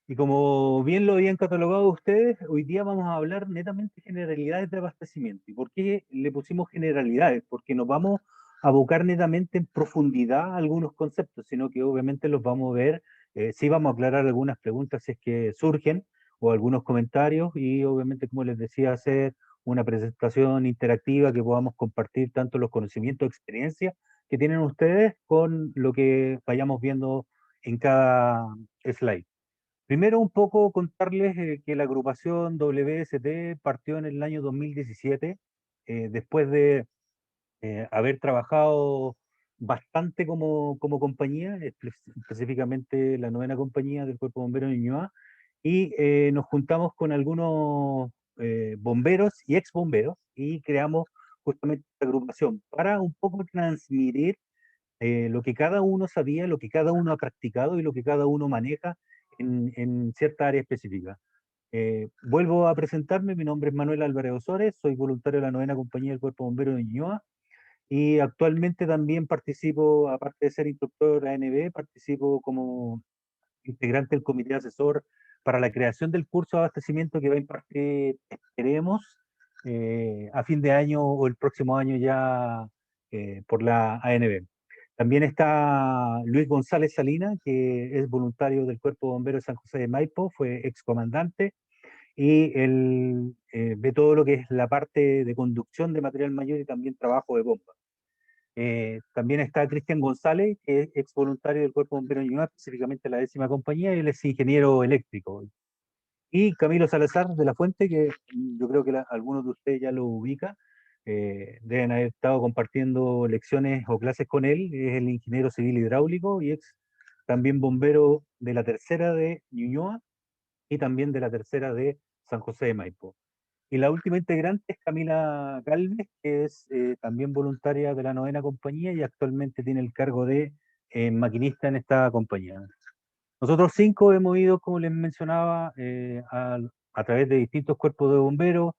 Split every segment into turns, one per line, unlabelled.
Y como bien lo habían catalogado ustedes, hoy día vamos a hablar netamente generalidades de abastecimiento. ¿Y por qué le pusimos generalidades? Porque nos vamos a abocar netamente en profundidad a algunos conceptos, sino que obviamente los vamos a ver, sí vamos a aclarar algunas preguntas si es que surgen, o algunos comentarios, y obviamente, como les decía, hacer una presentación interactiva que podamos compartir tanto los conocimientos, experiencias que tienen ustedes con lo que vayamos viendo en cada slide. Primero, un poco contarles que la agrupación WST partió en el año 2017, después de haber trabajado bastante como compañía, específicamente la novena compañía del Cuerpo de Bomberos de Ñuñoa, y nos juntamos con algunos bomberos y ex bomberos y creamos justamente esta agrupación para un poco transmitir lo que cada uno sabía, lo que cada uno ha practicado y lo que cada uno maneja en cierta área específica. Vuelvo a presentarme, mi nombre es Manuel Álvarez Osores, soy voluntario de la novena compañía del Cuerpo Bombero de Ñuñoa y actualmente también participo, aparte de ser instructor ANB, participo como integrante del comité asesor para la creación del curso de abastecimiento que va a impartir, esperemos, a fin de año o el próximo año ya por la ANB. También está Luis González Salina, que es voluntario del Cuerpo de Bomberos de San José de Maipo, fue excomandante, y él ve todo lo que es la parte de conducción de material mayor y también trabajo de bomba. También está Cristian González, que es ex voluntario del Cuerpo de Bomberos de Ñuñoa, específicamente la 10ª compañía, y él es ingeniero eléctrico. Y Camilo Salazar de la Fuente, que yo creo que algunos de ustedes ya lo ubican, deben haber estado compartiendo lecciones o clases con él, es el ingeniero civil hidráulico y ex también bombero de la tercera de Ñuñoa y también de la tercera de San José de Maipo. Y la última integrante es Camila Galvez, que es también voluntaria de la novena compañía y actualmente tiene el cargo de maquinista en esta compañía. Nosotros cinco hemos ido, como les mencionaba, a través de distintos cuerpos de bomberos,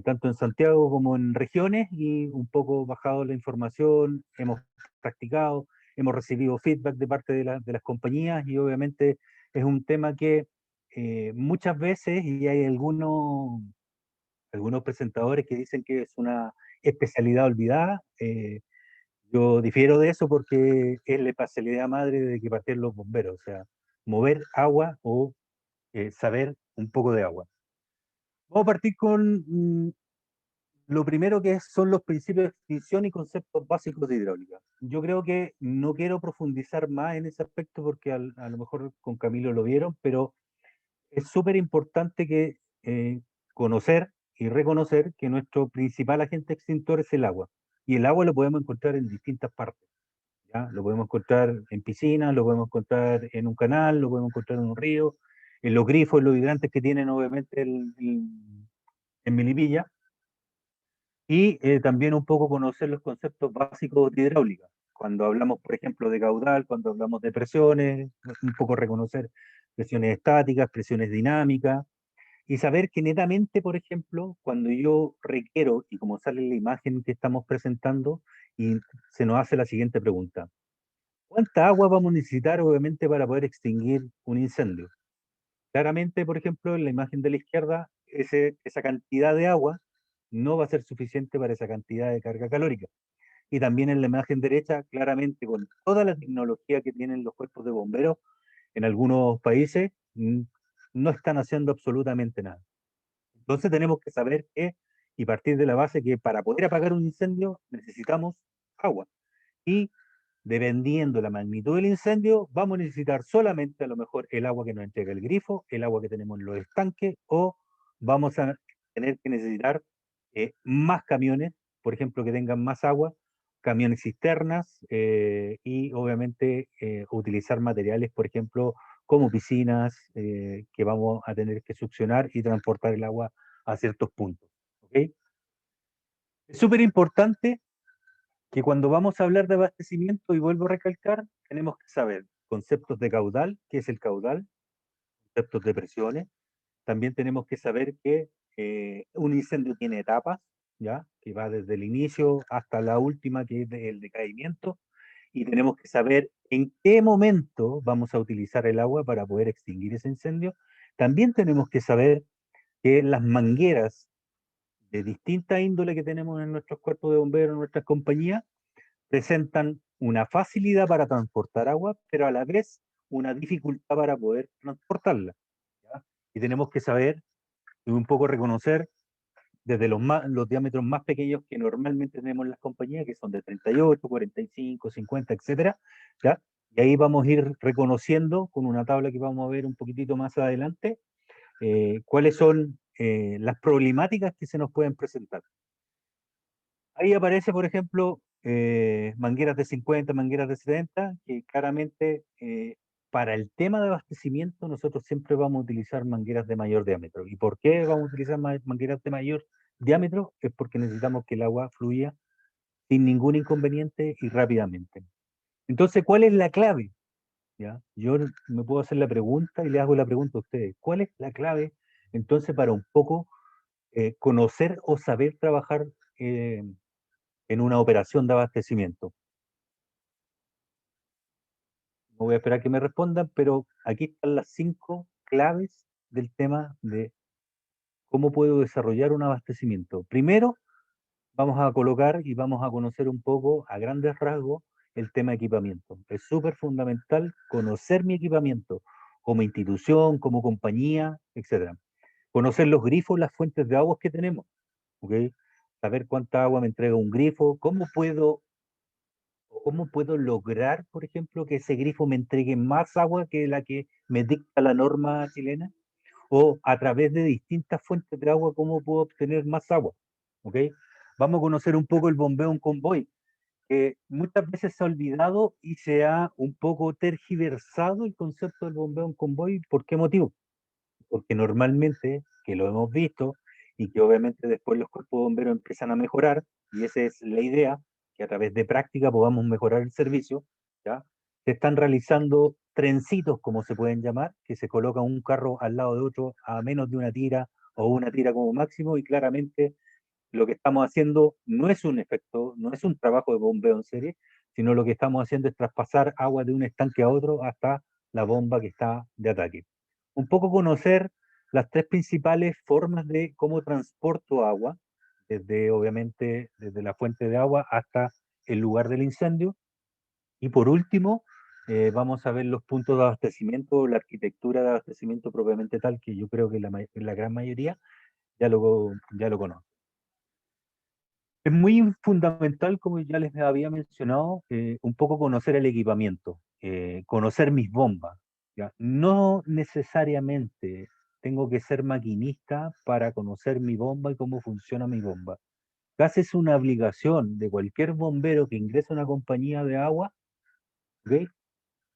tanto en Santiago como en regiones, y un poco bajado la información, hemos practicado, hemos recibido feedback de parte de las compañías y obviamente es un tema que muchas veces, y hay algunos presentadores que dicen que es una especialidad olvidada. Yo difiero de eso porque es la especialidad madre de que partir los bomberos, o sea, mover agua o saber un poco de agua. Vamos a partir con lo primero que son los principios de extinción y conceptos básicos de hidráulica. Yo creo que no quiero profundizar más en ese aspecto porque a lo mejor con Camilo lo vieron, pero es súper importante que conocer y reconocer que nuestro principal agente extintor es el agua. Y el agua lo podemos encontrar en distintas partes. ¿Ya? Lo podemos encontrar en piscinas, lo podemos encontrar en un canal, lo podemos encontrar en un río, en los grifos, en los hidrantes que tienen obviamente en Milipilla. Y también un poco conocer los conceptos básicos de hidráulica. Cuando hablamos, por ejemplo, de caudal, cuando hablamos de presiones, un poco reconocer presiones estáticas, presiones dinámicas, y saber que netamente, por ejemplo, cuando yo requiero, y como sale en la imagen que estamos presentando, y se nos hace la siguiente pregunta: ¿cuánta agua vamos a necesitar, obviamente, para poder extinguir un incendio? Claramente, por ejemplo, en la imagen de la izquierda, esa cantidad de agua no va a ser suficiente para esa cantidad de carga calórica. Y también en la imagen derecha, claramente, con toda la tecnología que tienen los cuerpos de bomberos, en algunos países no están haciendo absolutamente nada. Entonces tenemos que saber que, y partir de la base que para poder apagar un incendio necesitamos agua. Y dependiendo la magnitud del incendio, vamos a necesitar solamente a lo mejor el agua que nos entrega el grifo, el agua que tenemos en los estanques, o vamos a tener que necesitar más camiones, por ejemplo, que tengan más agua, camiones cisternas, y obviamente utilizar materiales, por ejemplo, como piscinas, que vamos a tener que succionar y transportar el agua a ciertos puntos. ¿Ok? Es súper importante que cuando vamos a hablar de abastecimiento, y vuelvo a recalcar, tenemos que saber conceptos de caudal, qué es el caudal, conceptos de presiones. También tenemos que saber que un incendio tiene etapas, ¿ya? Que va desde el inicio hasta la última, que es el decaimiento. Y tenemos que saber ¿En qué momento vamos a utilizar el agua para poder extinguir ese incendio? También tenemos que saber que las mangueras de distinta índole que tenemos en nuestros cuerpos de bomberos, en nuestras compañías, presentan una facilidad para transportar agua, pero a la vez una dificultad para poder transportarla. ¿Ya? Y tenemos que saber y un poco reconocer desde los diámetros más pequeños que normalmente tenemos en las compañías, que son de 38, 45, 50, etcétera, ¿ya? Y ahí vamos a ir reconociendo con una tabla que vamos a ver un poquitito más adelante, cuáles son las problemáticas que se nos pueden presentar. Ahí aparece, por ejemplo, mangueras de 50, mangueras de 70, que claramente para el tema de abastecimiento nosotros siempre vamos a utilizar mangueras de mayor diámetro. ¿Y por qué vamos a utilizar mangueras de mayor diámetro? Es porque necesitamos que el agua fluya sin ningún inconveniente y rápidamente. Entonces, ¿cuál es la clave? ¿Ya? Yo me puedo hacer la pregunta y le hago la pregunta a ustedes. ¿Cuál es la clave entonces para un poco conocer o saber trabajar en una operación de abastecimiento? No voy a esperar que me respondan, pero aquí están las 5 claves del tema de cómo puedo desarrollar un abastecimiento. Primero, vamos a colocar y vamos a conocer un poco a grandes rasgos el tema de equipamiento. Es súper fundamental conocer mi equipamiento como institución, como compañía, etcétera. Conocer los grifos, las fuentes de agua que tenemos, ¿ok? Saber cuánta agua me entrega un grifo, cómo puedo lograr, por ejemplo, que ese grifo me entregue más agua que la que me dicta la norma chilena, o a través de distintas fuentes de agua, cómo puedo obtener más agua, ¿ok? Vamos a conocer un poco el bombeo en convoy, que muchas veces se ha olvidado y se ha un poco tergiversado el concepto del bombeo en convoy. ¿Por qué motivo? Porque normalmente, que lo hemos visto, y que obviamente después los cuerpos de bomberos empiezan a mejorar, y esa es la idea, que a través de práctica podamos mejorar el servicio, ¿ya? Se están realizando trencitos, como se pueden llamar, que se coloca un carro al lado de otro a menos de una tira o una tira como máximo, y claramente lo que estamos haciendo no es un efecto, no es un trabajo de bombeo en serie, sino lo que estamos haciendo es traspasar agua de un estanque a otro hasta la bomba que está de ataque. Un poco conocer las 3 principales formas de cómo transporto agua, desde obviamente desde la fuente de agua hasta el lugar del incendio. Y por último, vamos a ver los puntos de abastecimiento, la arquitectura de abastecimiento propiamente tal, que yo creo que la gran mayoría ya lo conoce. Es muy fundamental, como ya les había mencionado, un poco conocer el equipamiento, conocer mis bombas, ¿ya? No necesariamente tengo que ser maquinista para conocer mi bomba y cómo funciona mi bomba. Casi es una obligación de cualquier bombero que ingrese a una compañía de agua, ¿ok?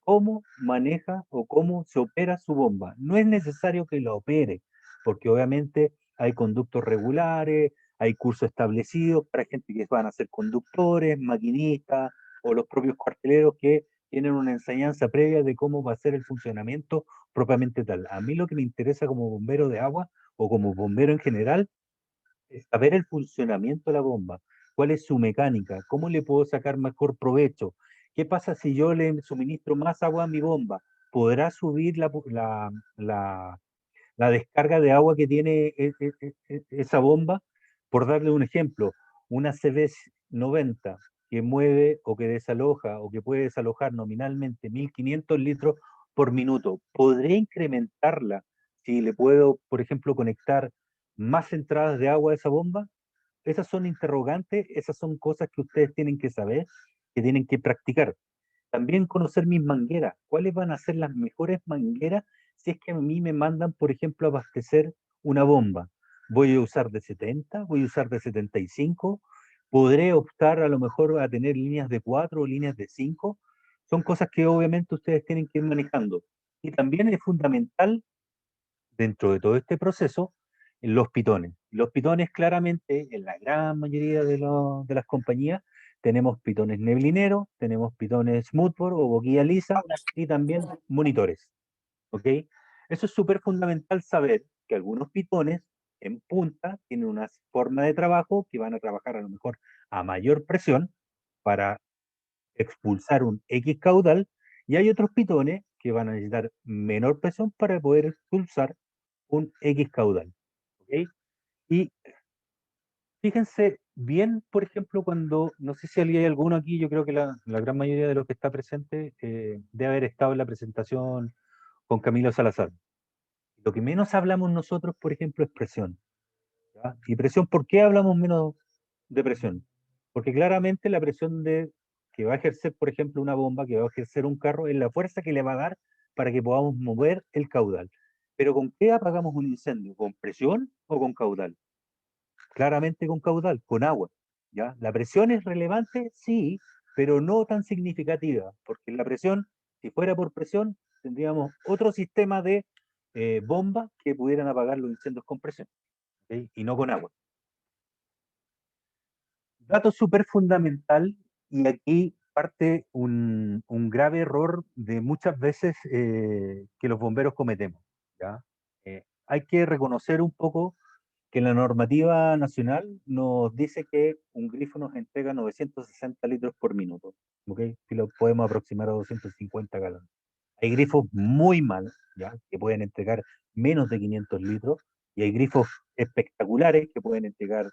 Cómo maneja o cómo se opera su bomba. No es necesario que la opere, porque obviamente hay conductos regulares, hay cursos establecidos para gente que van a ser conductores, maquinistas o los propios cuarteleros que tienen una enseñanza previa de cómo va a ser el funcionamiento propiamente tal. A mí lo que me interesa como bombero de agua o como bombero en general saber el funcionamiento de la bomba, cuál es su mecánica, cómo le puedo sacar mejor provecho, qué pasa si yo le suministro más agua a mi bomba, podrá subir la descarga de agua que tiene esa bomba. Por darle un ejemplo, una CB90 que mueve o que desaloja o que puede desalojar nominalmente 1500 litros por minuto, ¿podré incrementarla si le puedo, por ejemplo, conectar más entradas de agua a esa bomba? Esas son interrogantes, esas son cosas que ustedes tienen que saber, que tienen que practicar. También conocer mis mangueras, cuáles van a ser las mejores mangueras si es que a mí me mandan, por ejemplo, a abastecer una bomba. ¿Voy a usar de 70? ¿Voy a usar de 75? ¿Podré optar a lo mejor a tener líneas de 4 o líneas de 5? Son cosas que obviamente ustedes tienen que ir manejando. Y también es fundamental dentro de todo este proceso los pitones. Los pitones claramente, en la gran mayoría de las compañías, tenemos pitones neblineros, tenemos pitones smoothbore o boquilla lisa y también monitores. ¿Ok? Eso es súper fundamental saber que algunos pitones en punta tienen una forma de trabajo que van a trabajar a lo mejor a mayor presión para expulsar un X caudal, Y hay otros pitones que van a necesitar menor presión para poder expulsar un X caudal. ¿Ok? Y fíjense bien, por ejemplo, cuando, no sé si hay alguno aquí, yo creo que la gran mayoría de los que está presente debe haber estado en la presentación con Camilo Salazar. Lo que menos hablamos nosotros, por ejemplo, es presión. ¿Ya? Y presión, ¿por qué hablamos menos de presión? Porque claramente la presión que va a ejercer, por ejemplo, una bomba, que va a ejercer un carro, es la fuerza que le va a dar para que podamos mover el caudal. Pero ¿con qué apagamos un incendio? ¿Con presión o con caudal? Claramente con caudal, con agua. ¿Ya? ¿La presión es relevante? Sí, pero no tan significativa, porque la presión, si fuera por presión, tendríamos otro sistema de bombas que pudieran apagar los incendios con presión, ¿ok? Y no con agua. Dato súper fundamental, y aquí parte un grave error de muchas veces que los bomberos cometemos. ¿Ya? Hay que reconocer un poco que la normativa nacional nos dice que un grifo nos entrega 960 litros por minuto, ¿ok? Si lo podemos aproximar a 250 galones. Hay grifos muy malos, ¿ya? Que pueden entregar menos de 500 litros, y hay grifos espectaculares que pueden entregar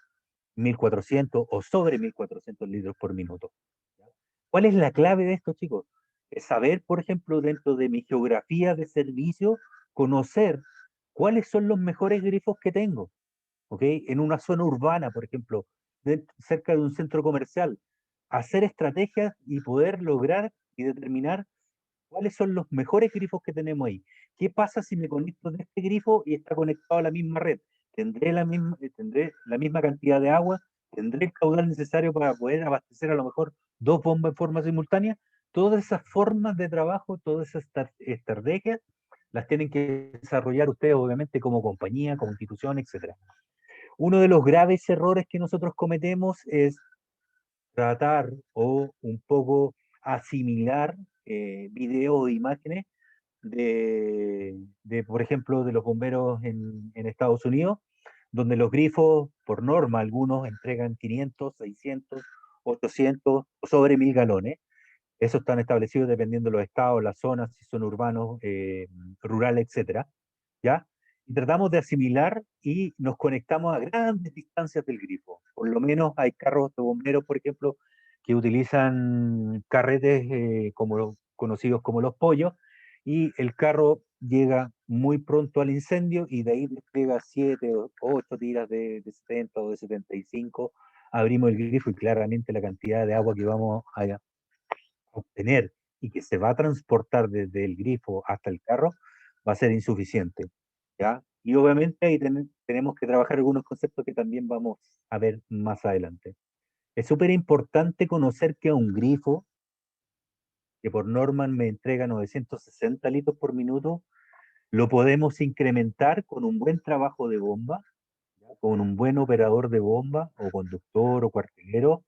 1400 o sobre 1400 litros por minuto. ¿Ya? ¿Cuál es la clave de esto, chicos? Es saber, por ejemplo, dentro de mi geografía de servicio, conocer cuáles son los mejores grifos que tengo. ¿Ok? En una zona urbana, por ejemplo, cerca de un centro comercial, hacer estrategias y poder lograr y determinar cuáles son los mejores grifos que tenemos ahí. ¿Qué pasa si me conecto de este grifo y está conectado a la misma red? ¿Tendré la misma cantidad de agua? ¿Tendré el caudal necesario para poder abastecer a lo mejor dos bombas en forma simultánea? Todas esas formas de trabajo, todas esas estrategias, las tienen que desarrollar ustedes, obviamente, como compañía, como institución, etcétera. Uno de los graves errores que nosotros cometemos es tratar o un poco asimilar videos o imágenes por ejemplo, de los bomberos en Estados Unidos, donde los grifos, por norma, algunos entregan 500, 600, 800 o sobre 1000 galones. Esos están establecidos dependiendo de los estados, las zonas, si son urbanos, rurales, etcétera. ¿Ya? Y tratamos de asimilar y nos conectamos a grandes distancias del grifo. Por lo menos hay carros de bomberos, por ejemplo, que utilizan carretes como conocidos como los pollos, y el carro llega muy pronto al incendio y de ahí despliega 7 o 8 tiras de 70 o de 75. Abrimos el grifo y claramente la cantidad de agua que vamos a obtener y que se va a transportar desde el grifo hasta el carro va a ser insuficiente, ¿ya? Y obviamente ahí tenemos que trabajar algunos conceptos que también vamos a ver más adelante. Es súper importante conocer que un grifo, que por norma me entrega 960 litros por minuto, lo podemos incrementar con un buen trabajo de bomba, ¿ya? Con un buen operador de bomba o conductor o cuartelero,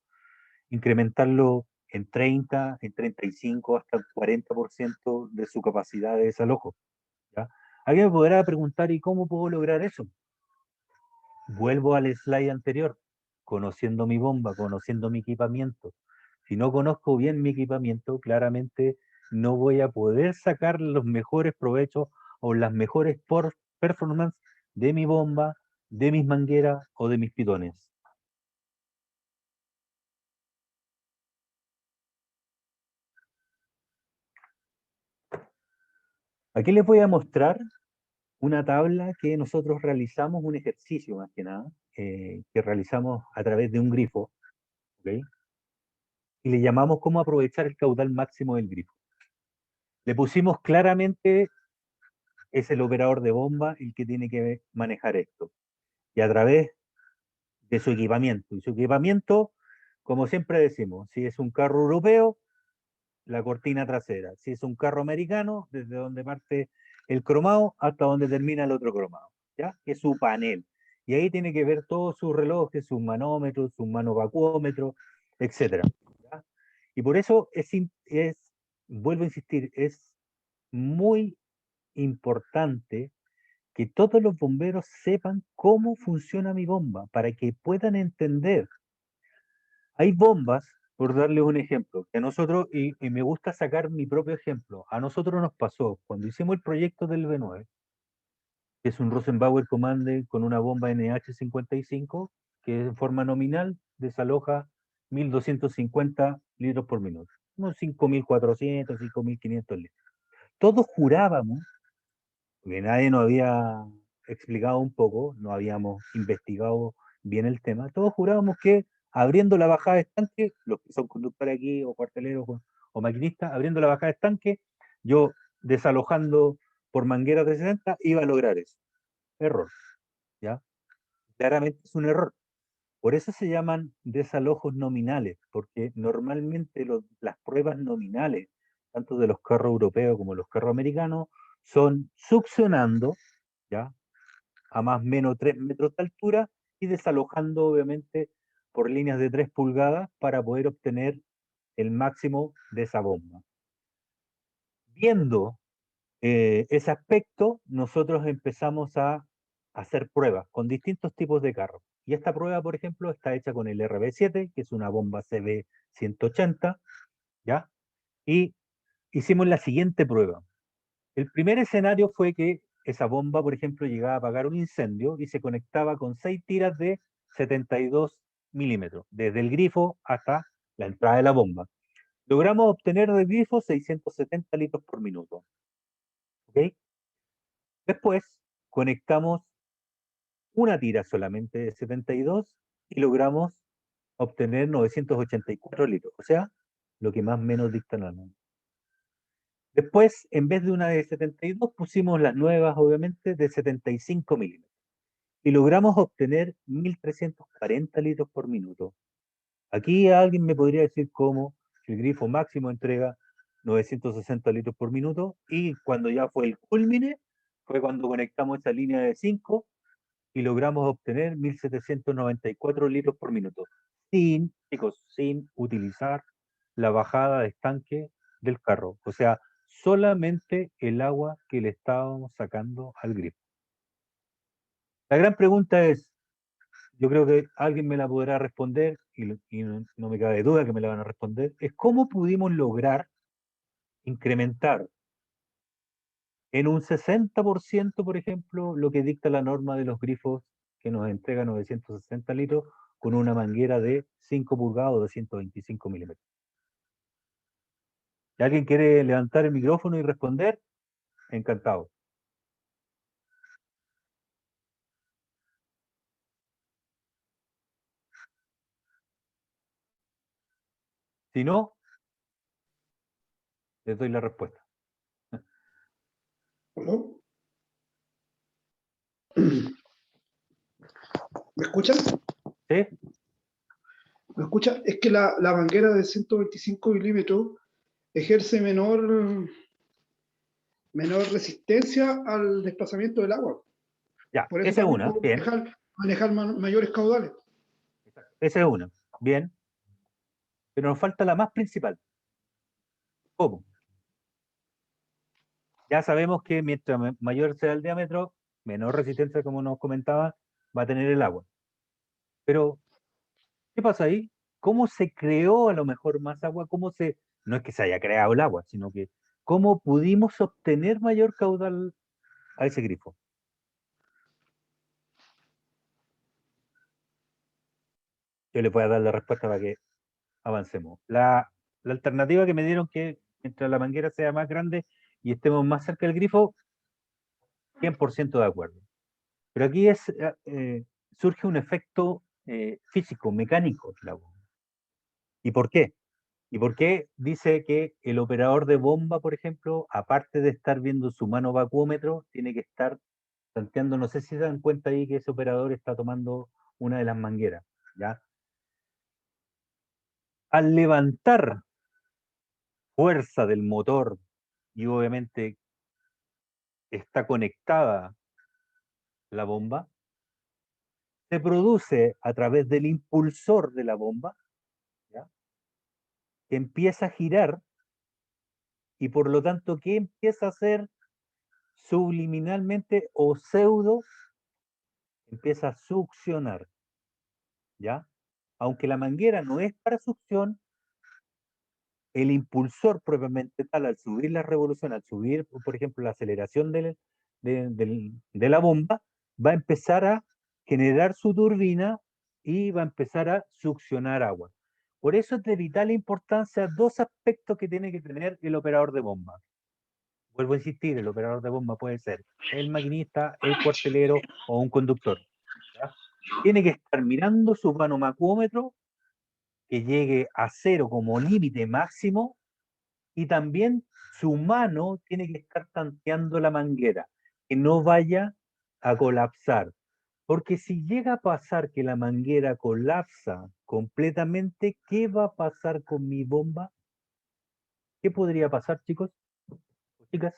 incrementarlo en 30, en 35, hasta el 40% de su capacidad de desalojo. ¿Ya? Alguien me podrá preguntar, ¿y cómo puedo lograr eso? Vuelvo al slide anterior, conociendo mi bomba, conociendo mi equipamiento. Si no conozco bien mi equipamiento, claramente no voy a poder sacar los mejores provechos o las mejores performance de mi bomba, de mis mangueras o de mis pitones. Aquí les voy a mostrar una tabla que nosotros realizamos, un ejercicio más que nada, que realizamos a través de un grifo, ¿ok? Y le llamamos cómo aprovechar el caudal máximo del grifo. Le pusimos claramente, es el operador de bomba el que tiene que manejar esto. Y a través de su equipamiento. Y su equipamiento, como siempre decimos, si es un carro europeo, la cortina trasera. Si es un carro americano, desde donde parte el cromado hasta donde termina el otro cromado, ¿ya? Que es su panel. Y ahí tiene que ver todos sus relojes, sus manómetros, sus manovacuómetros, etcétera. ¿Ya? Y por eso vuelvo a insistir, es muy importante que todos los bomberos sepan cómo funciona mi bomba, para que puedan entender. Hay bombas, por darles un ejemplo, que a nosotros, y me gusta sacar mi propio ejemplo, a nosotros nos pasó cuando hicimos el proyecto del B9, que es un Rosenbauer Commander con una bomba NH-55, que en forma nominal desaloja 1.250 litros por minuto, unos 5.400, 5.500 litros. Todos jurábamos, porque nadie nos había explicado un poco, no habíamos investigado bien el tema, todos jurábamos que abriendo la bajada de estanque, los que son conductores aquí, o cuarteleros, o maquinistas, abriendo la bajada de estanque, yo desalojando por mangueras de 60 iba a lograr eso. Error, ¿ya? Claramente es un error. Por eso se llaman desalojos nominales, porque normalmente las pruebas nominales, tanto de los carros europeos como los carros americanos, son succionando, ¿ya? A más o menos 3 metros de altura y desalojando, obviamente, por líneas de 3 pulgadas para poder obtener el máximo de esa bomba. Viendo ese aspecto, nosotros empezamos a hacer pruebas con distintos tipos de carros. Y esta prueba, por ejemplo, está hecha con el RB7, que es una bomba CB180, ¿ya? Y hicimos la siguiente prueba. El primer escenario fue que esa bomba, por ejemplo, llegaba a apagar un incendio y se conectaba con 6 tiras de 72 milímetros, desde el grifo hasta la entrada de la bomba. Logramos obtener del grifo 670 litros por minuto. ¿Ok? Después conectamos una tira solamente de 72 y logramos obtener 984 litros, o sea, lo que más o menos dicta la norma. Después, en vez de una de 72, pusimos las nuevas, obviamente, de 75 milímetros. Y logramos obtener 1.340 litros por minuto. Aquí alguien me podría decir cómo el grifo máximo entrega 960 litros por minuto y cuando ya fue el culmine, fue cuando conectamos esa línea de 5 y logramos obtener 1.794 litros por minuto, sin, chicos, sin utilizar la bajada de estanque del carro. O sea, solamente el agua que le estábamos sacando al grifo. La gran pregunta es, yo creo que alguien me la podrá responder y no me cabe duda que me la van a responder, es cómo pudimos lograr incrementar en un 60%, por ejemplo, lo que dicta la norma de los grifos que nos entrega 960 litros con una manguera de 5 pulgadas o de 125 milímetros. Si alguien quiere levantar el micrófono y responder, encantado. Si no, les doy la respuesta.
¿No? ¿Me escuchan?
¿Sí?
¿Me escuchan? Es que la manguera de 125 milímetros ejerce menor resistencia al desplazamiento del agua.
Ya,
Por eso
esa es
también
una,
podemos
bien.
manejar mayores caudales.
Esa es una, bien. Pero nos falta la más principal. ¿Cómo? Ya sabemos que mientras mayor sea el diámetro, menor resistencia, como nos comentaba, va a tener el agua. Pero, ¿qué pasa ahí? ¿Cómo se creó a lo mejor más agua? No es que se haya creado el agua, sino que cómo pudimos obtener mayor caudal a ese grifo? Yo le voy a dar la respuesta para que avancemos. La alternativa que me dieron que mientras la manguera sea más grande y estemos más cerca del grifo, 100% de acuerdo. Pero aquí surge un efecto físico, mecánico de la bomba. ¿Y por qué? ¿Y por qué dice que el operador de bomba, por ejemplo, aparte de estar viendo su mano vacuómetro, tiene que estar tanteando? No sé si se dan cuenta ahí que ese operador está tomando una de las mangueras, ¿ya? Al levantar fuerza del motor y obviamente está conectada la bomba, se produce a través del impulsor de la bomba, ¿ya? Que empieza a girar y por lo tanto, ¿qué empieza a hacer subliminalmente o pseudo? Empieza a succionar, ¿ya? Aunque la manguera no es para succión, el impulsor propiamente tal, al subir la revolución, al subir, por ejemplo, la aceleración de la bomba, va a empezar a generar su turbina y va a empezar a succionar agua. Por eso es de vital importancia dos aspectos que tiene que tener el operador de bomba. Vuelvo a insistir, el operador de bomba puede ser el maquinista, el cuartelero o un conductor. ¿Ya? Tiene que estar mirando su manomacómetro, que llegue a 0 como límite máximo, y también su mano tiene que estar tanteando la manguera, que no vaya a colapsar. Porque si llega a pasar que la manguera colapsa completamente, ¿qué va a pasar con mi bomba? ¿Qué podría pasar, chicos? Chicas.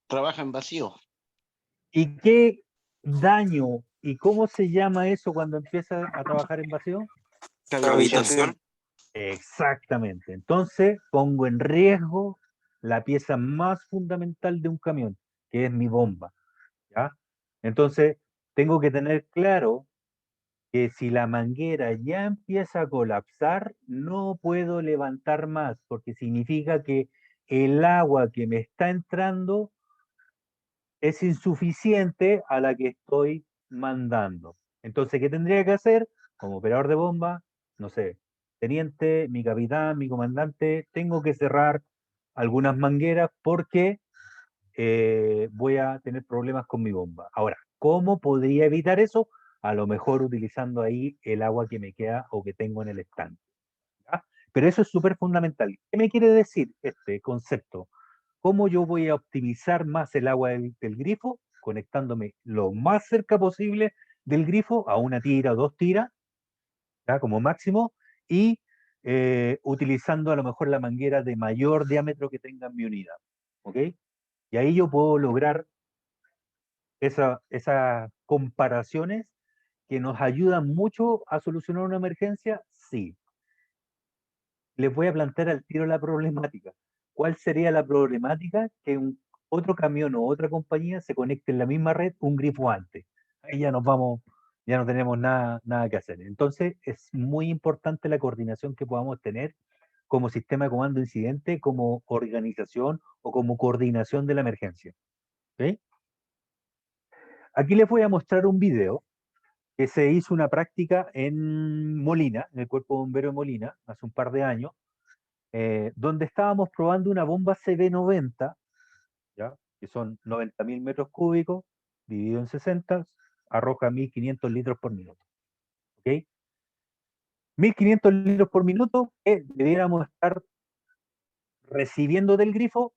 Trabaja en vacío.
¿Y qué daño y cómo se llama eso cuando empieza a trabajar en vacío?
Cavitación.
Exactamente. Entonces pongo en riesgo la pieza más fundamental de un camión, que es mi bomba. ¿Ya? Entonces tengo que tener claro que si la manguera ya empieza a colapsar, no puedo levantar más, porque significa que el agua que me está entrando es insuficiente a la que estoy mandando. Entonces, ¿qué tendría que hacer? Como operador de bomba, no sé, teniente, mi capitán, mi comandante, tengo que cerrar algunas mangueras porque voy a tener problemas con mi bomba. Ahora, ¿cómo podría evitar eso? A lo mejor utilizando ahí el agua que me queda o que tengo en el estanque. ¿Ya? Pero eso es súper fundamental. ¿Qué me quiere decir este concepto? ¿Cómo yo voy a optimizar más el agua del grifo? Conectándome lo más cerca posible del grifo a una tira o dos tiras, ¿ya? Como máximo, y utilizando a lo mejor la manguera de mayor diámetro que tenga en mi unidad. ¿Ok? Y ahí yo puedo lograr esas comparaciones que nos ayudan mucho a solucionar una emergencia. Sí. Les voy a plantear al tiro la problemática. ¿Cuál sería la problemática? Que otro camión o otra compañía se conecte en la misma red un grifo antes. Ahí ya nos vamos, ya no tenemos nada que hacer. Entonces es muy importante la coordinación que podamos tener como sistema de comando de incidente, como organización o como coordinación de la emergencia. ¿Sí? Aquí les voy a mostrar un video que se hizo una práctica en Molina, en el Cuerpo Bombero de Molina, hace un par de años, donde estábamos probando una bomba CB90, ¿ya? Que son 90.000 metros cúbicos, dividido en 60, arroja 1.500 litros por minuto. ¿Ok? 1.500 litros por minuto que debiéramos estar recibiendo del grifo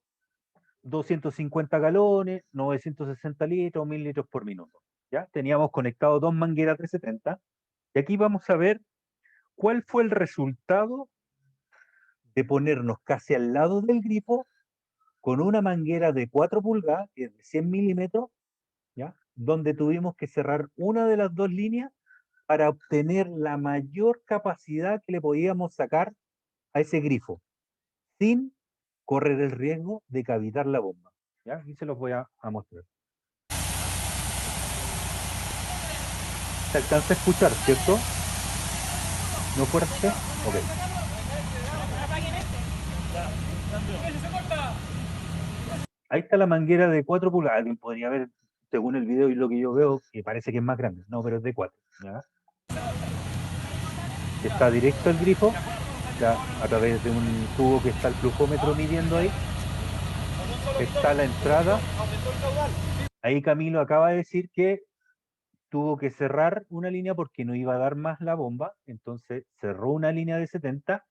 250 galones, 960 litros, 1.000 litros por minuto. ¿Ya? Teníamos conectado dos mangueras de 70, y aquí vamos a ver cuál fue el resultado de ponernos casi al lado del grifo con una manguera de 4 pulgadas, que es de 100 milímetros, ¿ya? Donde tuvimos que cerrar una de las dos líneas para obtener la mayor capacidad que le podíamos sacar a ese grifo, sin correr el riesgo de cavitar la bomba. ¿Ya? Aquí se los voy a mostrar. Se alcanza a escuchar, ¿cierto? ¿No fuerte? Ok. Ahí está la manguera de 4 pulgadas. Alguien podría ver, según el video y lo que yo veo, que parece que es más grande. No, pero es de 4. ¿Ya? Está directo el grifo, ya, a través de un tubo que está el flujómetro midiendo ahí. Está la entrada. Ahí Camilo acaba de decir que tuvo que cerrar una línea porque no iba a dar más la bomba. Entonces cerró una línea de 70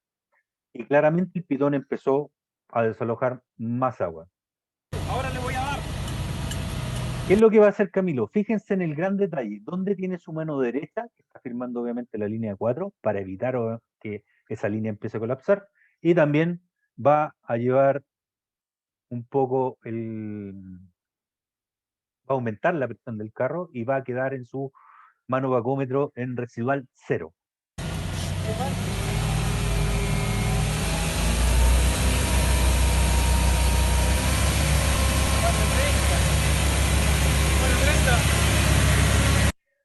y claramente el pitón empezó a desalojar más agua.
Ahora le voy a dar.
¿Qué es lo que va a hacer Camilo? Fíjense en el gran detalle. ¿Dónde tiene su mano derecha? Que está firmando obviamente la línea 4 para evitar que esa línea empiece a colapsar. Y también va a llevar un poco va a aumentar la presión del carro y va a quedar en su mano vacómetro en residual 0.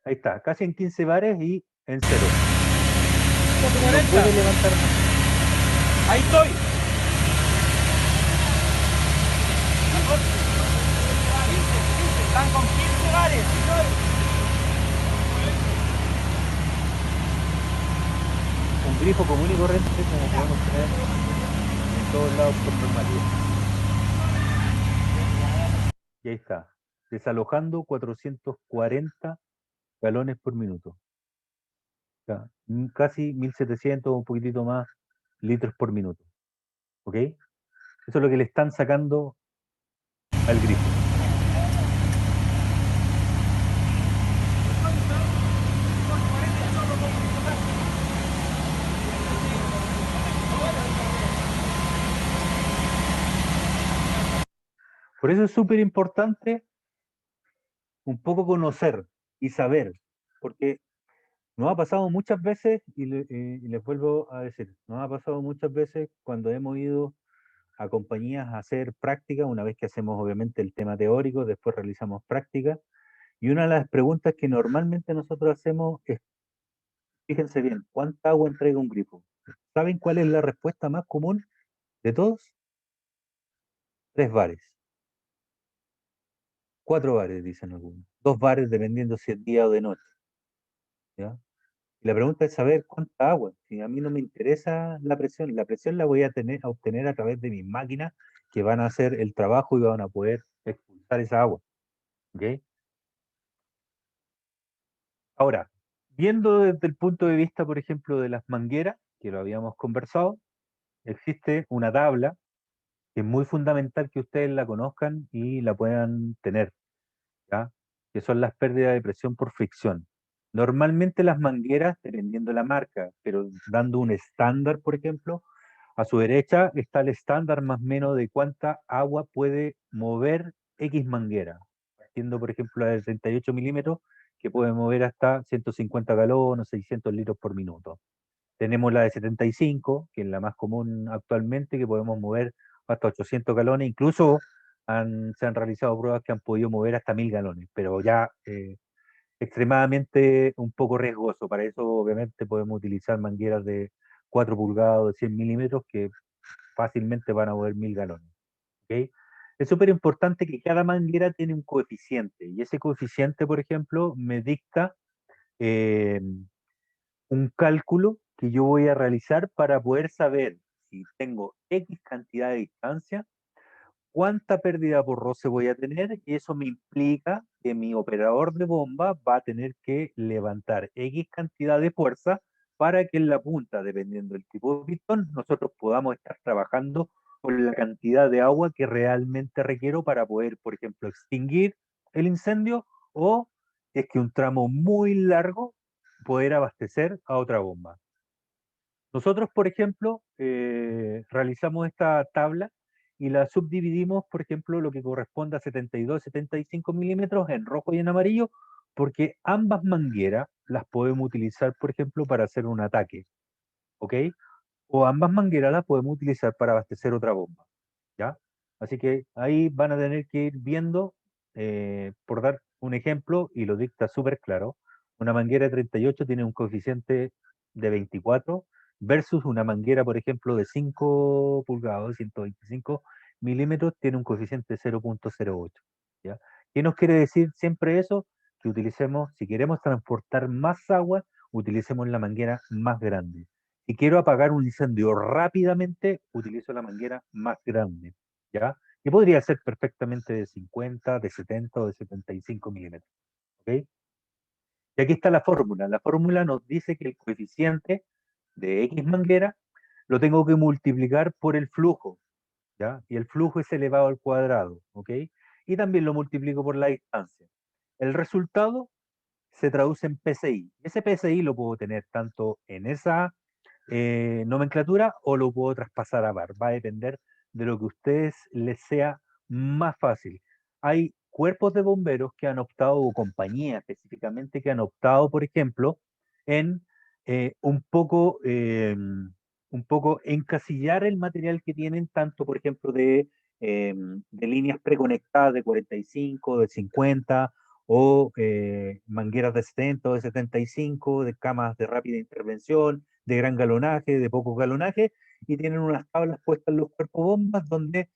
Ahí está, casi en 15 bares y en 0. No puede levantar más.
Ahí estoy. Están con 15 bares.
Un grifo común y corriente como podemos tener en todos lados por normalidad. Y ahí está, desalojando 440 galones por minuto. O sea, casi 1700 o un poquitito más litros por minuto. ¿Ok? Eso es lo que le están sacando al grifo. Por eso es súper importante un poco conocer y saber, porque nos ha pasado muchas veces, y les vuelvo a decir, nos ha pasado muchas veces cuando hemos ido a compañías a hacer práctica, una vez que hacemos obviamente el tema teórico, después realizamos práctica, y una de las preguntas que normalmente nosotros hacemos es, fíjense bien, ¿cuánta agua entrega un grifo? ¿Saben cuál es la respuesta más común de todos? 3 bares. 4 bares, dicen algunos. 2 bares, dependiendo si es día o de noche. ¿Ya? Y la pregunta es saber cuánta agua. Si a mí no me interesa la presión la voy a obtener a través de mis máquinas que van a hacer el trabajo y van a poder expulsar esa agua. ¿Ok? Ahora, viendo desde el punto de vista, por ejemplo, de las mangueras, que lo habíamos conversado, existe una tabla que es muy fundamental que ustedes la conozcan y la puedan tener, ¿ya? Que son las pérdidas de presión por fricción. Normalmente las mangueras, dependiendo de la marca, pero dando un estándar, por ejemplo, a su derecha está el estándar más o menos de cuánta agua puede mover X manguera. Partiendo, por ejemplo, la de 38 milímetros, que puede mover hasta 150 galones, 600 litros por minuto. Tenemos la de 75, que es la más común actualmente, que podemos mover hasta 800 galones. Incluso se han realizado pruebas que han podido mover hasta 1000 galones, pero ya extremadamente un poco riesgoso. Para eso, obviamente, podemos utilizar mangueras de 4 pulgadas, de 100 milímetros, que fácilmente van a mover 1000 galones. ¿Ok? Es súper importante que cada manguera tiene un coeficiente, y ese coeficiente, por ejemplo, me dicta eh, un cálculo que yo voy a realizar para poder saber si tengo X cantidad de distancia, cuánta pérdida por roce voy a tener, y eso me implica que mi operador de bomba va a tener que levantar X cantidad de fuerza para que en la punta, dependiendo del tipo de pistón, nosotros podamos estar trabajando con la cantidad de agua que realmente requiero para poder, por ejemplo, extinguir el incendio, o si es que un tramo muy largo, poder abastecer a otra bomba. Nosotros, por ejemplo, realizamos esta tabla y la subdividimos, por ejemplo, lo que corresponde a 72, 75 milímetros en rojo y en amarillo, porque ambas mangueras las podemos utilizar, por ejemplo, para hacer un ataque, ¿ok? O ambas mangueras las podemos utilizar para abastecer otra bomba, ¿ya? Así que ahí van a tener que ir viendo, por dar un ejemplo, y lo dicta súper claro, una manguera de 38 tiene un coeficiente de 24 versus una manguera, por ejemplo, de 5 pulgadas, 125 milímetros, tiene un coeficiente de 0.08, ¿ya? ¿Qué nos quiere decir siempre eso? Que utilicemos, si queremos transportar más agua, utilicemos la manguera más grande. Si quiero apagar un incendio rápidamente, utilizo la manguera más grande, ¿ya? Que podría ser perfectamente de 50, de 70 o de 75 milímetros, ¿ok? Y aquí está la fórmula. La fórmula nos dice que el coeficiente de X manguera lo tengo que multiplicar por el flujo, ¿ya? Y el flujo es elevado al cuadrado, ¿ok? Y también lo multiplico por la distancia. El resultado se traduce en PSI. Ese PSI lo puedo tener tanto en esa nomenclatura o lo puedo traspasar a bar. Va a depender de lo que a ustedes les sea más fácil. Hay cuerpos de bomberos que han optado, o compañías específicamente, que han optado, por ejemplo, en un poco encasillar el material que tienen, tanto, por ejemplo, de líneas preconectadas de 45, de 50 o mangueras de 70 o de 75, de camas de rápida intervención, de gran galonaje, de poco galonaje, y tienen unas tablas puestas en los cuerpos bombas donde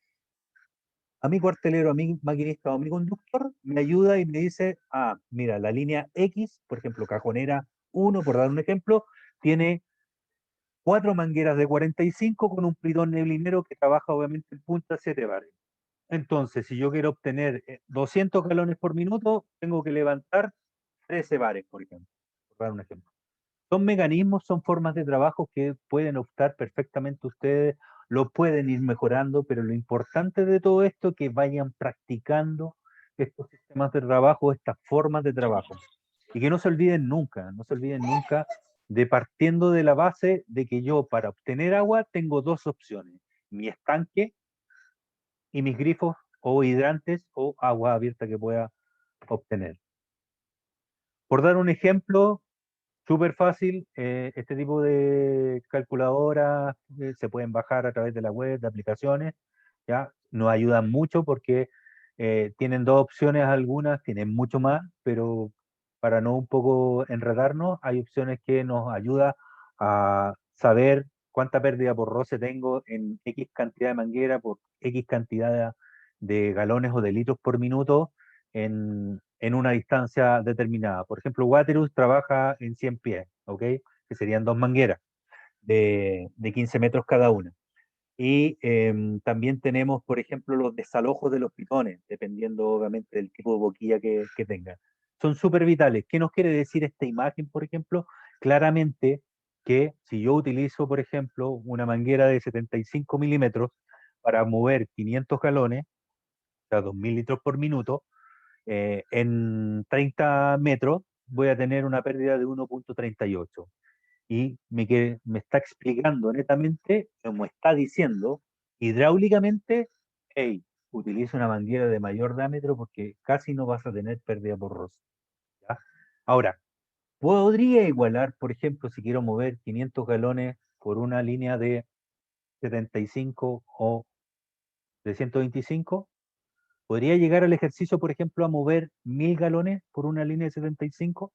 a mi cuartelero, a mi maquinista o a mi conductor me ayuda y me dice, ah, mira, la línea X, por ejemplo, cajonera 1, por dar un ejemplo, tiene 4 mangueras de 45 con un pritón neblinero que trabaja obviamente en punta 7 bares. Entonces, si yo quiero obtener 200 galones por minuto, tengo que levantar 13 bares, por ejemplo, por dar un ejemplo. Son mecanismos, son formas de trabajo que pueden optar perfectamente ustedes, lo pueden ir mejorando, pero lo importante de todo esto es que vayan practicando estos sistemas de trabajo, estas formas de trabajo. Y que no se olviden nunca, no se olviden nunca de partiendo de la base de que yo para obtener agua tengo dos opciones, mi estanque y mis grifos o hidrantes o agua abierta que pueda obtener. Por dar un ejemplo, súper fácil, este tipo de calculadoras se pueden bajar a través de la web, de aplicaciones, ¿ya? Nos ayudan mucho porque tienen dos opciones algunas, tienen mucho más, pero para no un poco enredarnos, hay opciones que nos ayudan a saber cuánta pérdida por roce tengo en X cantidad de manguera, por X cantidad de galones o de litros por minuto, en una distancia determinada. Por ejemplo, Waterous trabaja en 100 pies, ¿ok? Que serían dos mangueras de 15 metros cada una. Y también tenemos, por ejemplo, los desalojos de los pitones, dependiendo obviamente del tipo de boquilla que tengan. Son súper vitales. ¿Qué nos quiere decir esta imagen, por ejemplo? Claramente que si yo utilizo, por ejemplo, una manguera de 75 milímetros para mover 500 galones, o sea, 2000 litros por minuto, en 30 metros voy a tener una pérdida de 1,38. Y me está explicando netamente, como está diciendo, hidráulicamente, hey, utiliza una manguera de mayor diámetro porque casi no vas a tener pérdida por roce. ¿Ya? Ahora, podría igualar, por ejemplo, si quiero mover 500 galones por una línea de 75 o de 125, ¿podría llegar al ejercicio, por ejemplo, a mover 1000 galones por una línea de 75?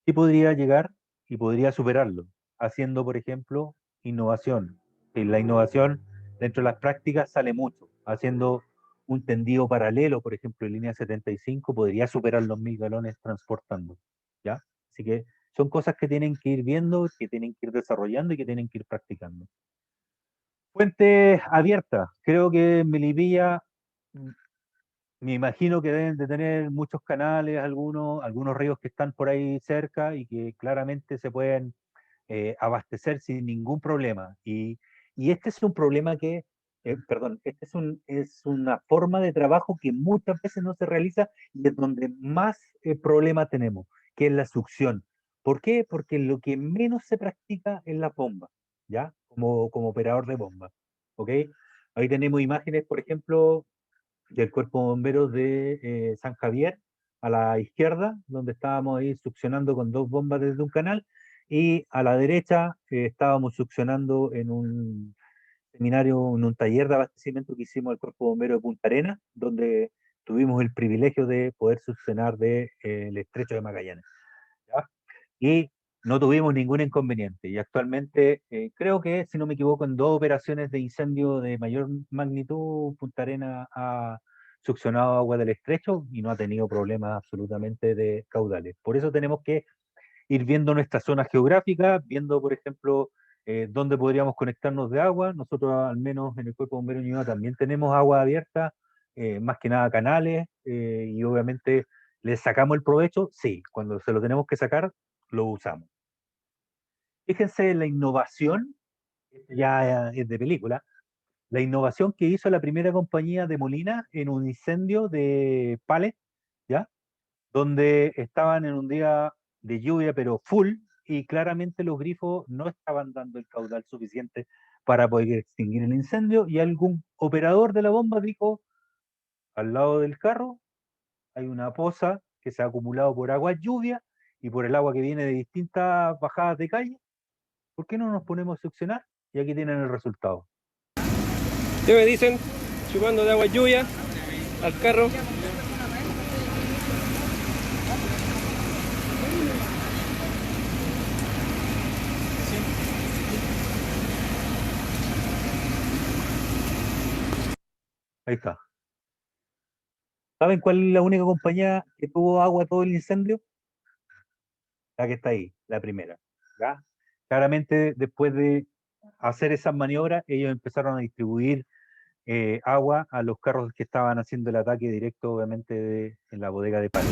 Sí podría llegar y podría superarlo, haciendo, por ejemplo, innovación. Y la innovación dentro de las prácticas sale mucho. Haciendo un tendido paralelo, por ejemplo, en línea 75, podría superar los 1000 galones transportando. ¿Ya? Así que son cosas que tienen que ir viendo, que tienen que ir desarrollando y que tienen que ir practicando. Fuentes abiertas. Creo que en Melipilla me imagino que deben de tener muchos canales, algunos ríos que están por ahí cerca y que claramente se pueden abastecer sin ningún problema. Y este es un problema que, perdón, este es una forma de trabajo que muchas veces no se realiza y es donde más problema tenemos, que es la succión. ¿Por qué? Porque lo que menos se practica es la bomba, ¿ya? Como operador de bomba, ¿ok? Ahí tenemos imágenes, por ejemplo, del Cuerpo de Bomberos de San Javier, a la izquierda, donde estábamos ahí succionando con dos bombas desde un canal, y a la derecha estábamos succionando en un seminario, en un taller de abastecimiento que hicimos al Cuerpo de Bomberos de Punta Arenas, donde tuvimos el privilegio de poder succionar el Estrecho de Magallanes. ¿Ya? Y no tuvimos ningún inconveniente. Y actualmente, creo que, si no me equivoco, en dos operaciones de incendio de mayor magnitud, Punta Arenas ha succionado agua del estrecho y no ha tenido problemas absolutamente de caudales. Por eso tenemos que ir viendo nuestras zonas geográficas, viendo, por ejemplo, dónde podríamos conectarnos de agua. Nosotros, al menos en el Cuerpo de Bomberos Ñuñoa, también tenemos agua abierta, más que nada canales, y obviamente le sacamos el provecho, sí, cuando se lo tenemos que sacar, lo usamos. Fíjense la innovación, ya es de película, la innovación que hizo la primera compañía de Molina en un incendio de palets, ¿ya? Donde estaban en un día de lluvia, pero full, y claramente los grifos no estaban dando el caudal suficiente para poder extinguir el incendio, y algún operador de la bomba dijo, al lado del carro hay una poza que se ha acumulado por agua lluvia y por el agua que viene de distintas bajadas de calle. ¿Por qué no nos ponemos a succionar? Y aquí tienen el resultado.
¿Qué me dicen? Chupando de agua lluvia al carro.
Ahí está. ¿Saben cuál es la única compañía que tuvo agua todo el incendio? La que está ahí, la primera. ¿Ya? Claramente, después de hacer esas maniobras, ellos empezaron a distribuir agua a los carros que estaban haciendo el ataque directo, obviamente, en la bodega de Palo.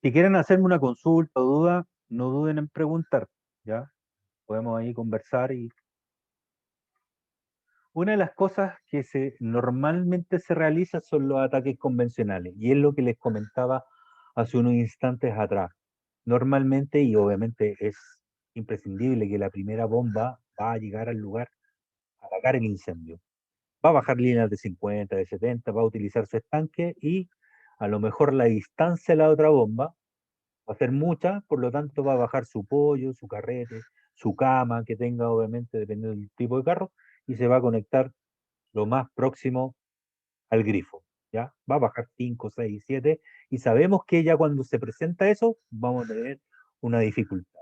Si quieren hacerme una consulta o duda, no duden en preguntar, ¿ya? Podemos ahí conversar y... Una de las cosas que normalmente se realiza son los ataques convencionales, y es lo que les comentaba hace unos instantes atrás. Normalmente, y obviamente es imprescindible que la primera bomba va a llegar al lugar a apagar el incendio. Va a bajar líneas de 50, de 70, va a utilizar su estanque y a lo mejor la distancia de la otra bomba va a ser mucha, por lo tanto va a bajar su pollo, su carrete, su cama que tenga obviamente dependiendo del tipo de carro y se va a conectar lo más próximo al grifo, ¿ya? Va a bajar 5, 6, 7 y sabemos que ya cuando se presenta eso vamos a tener una dificultad.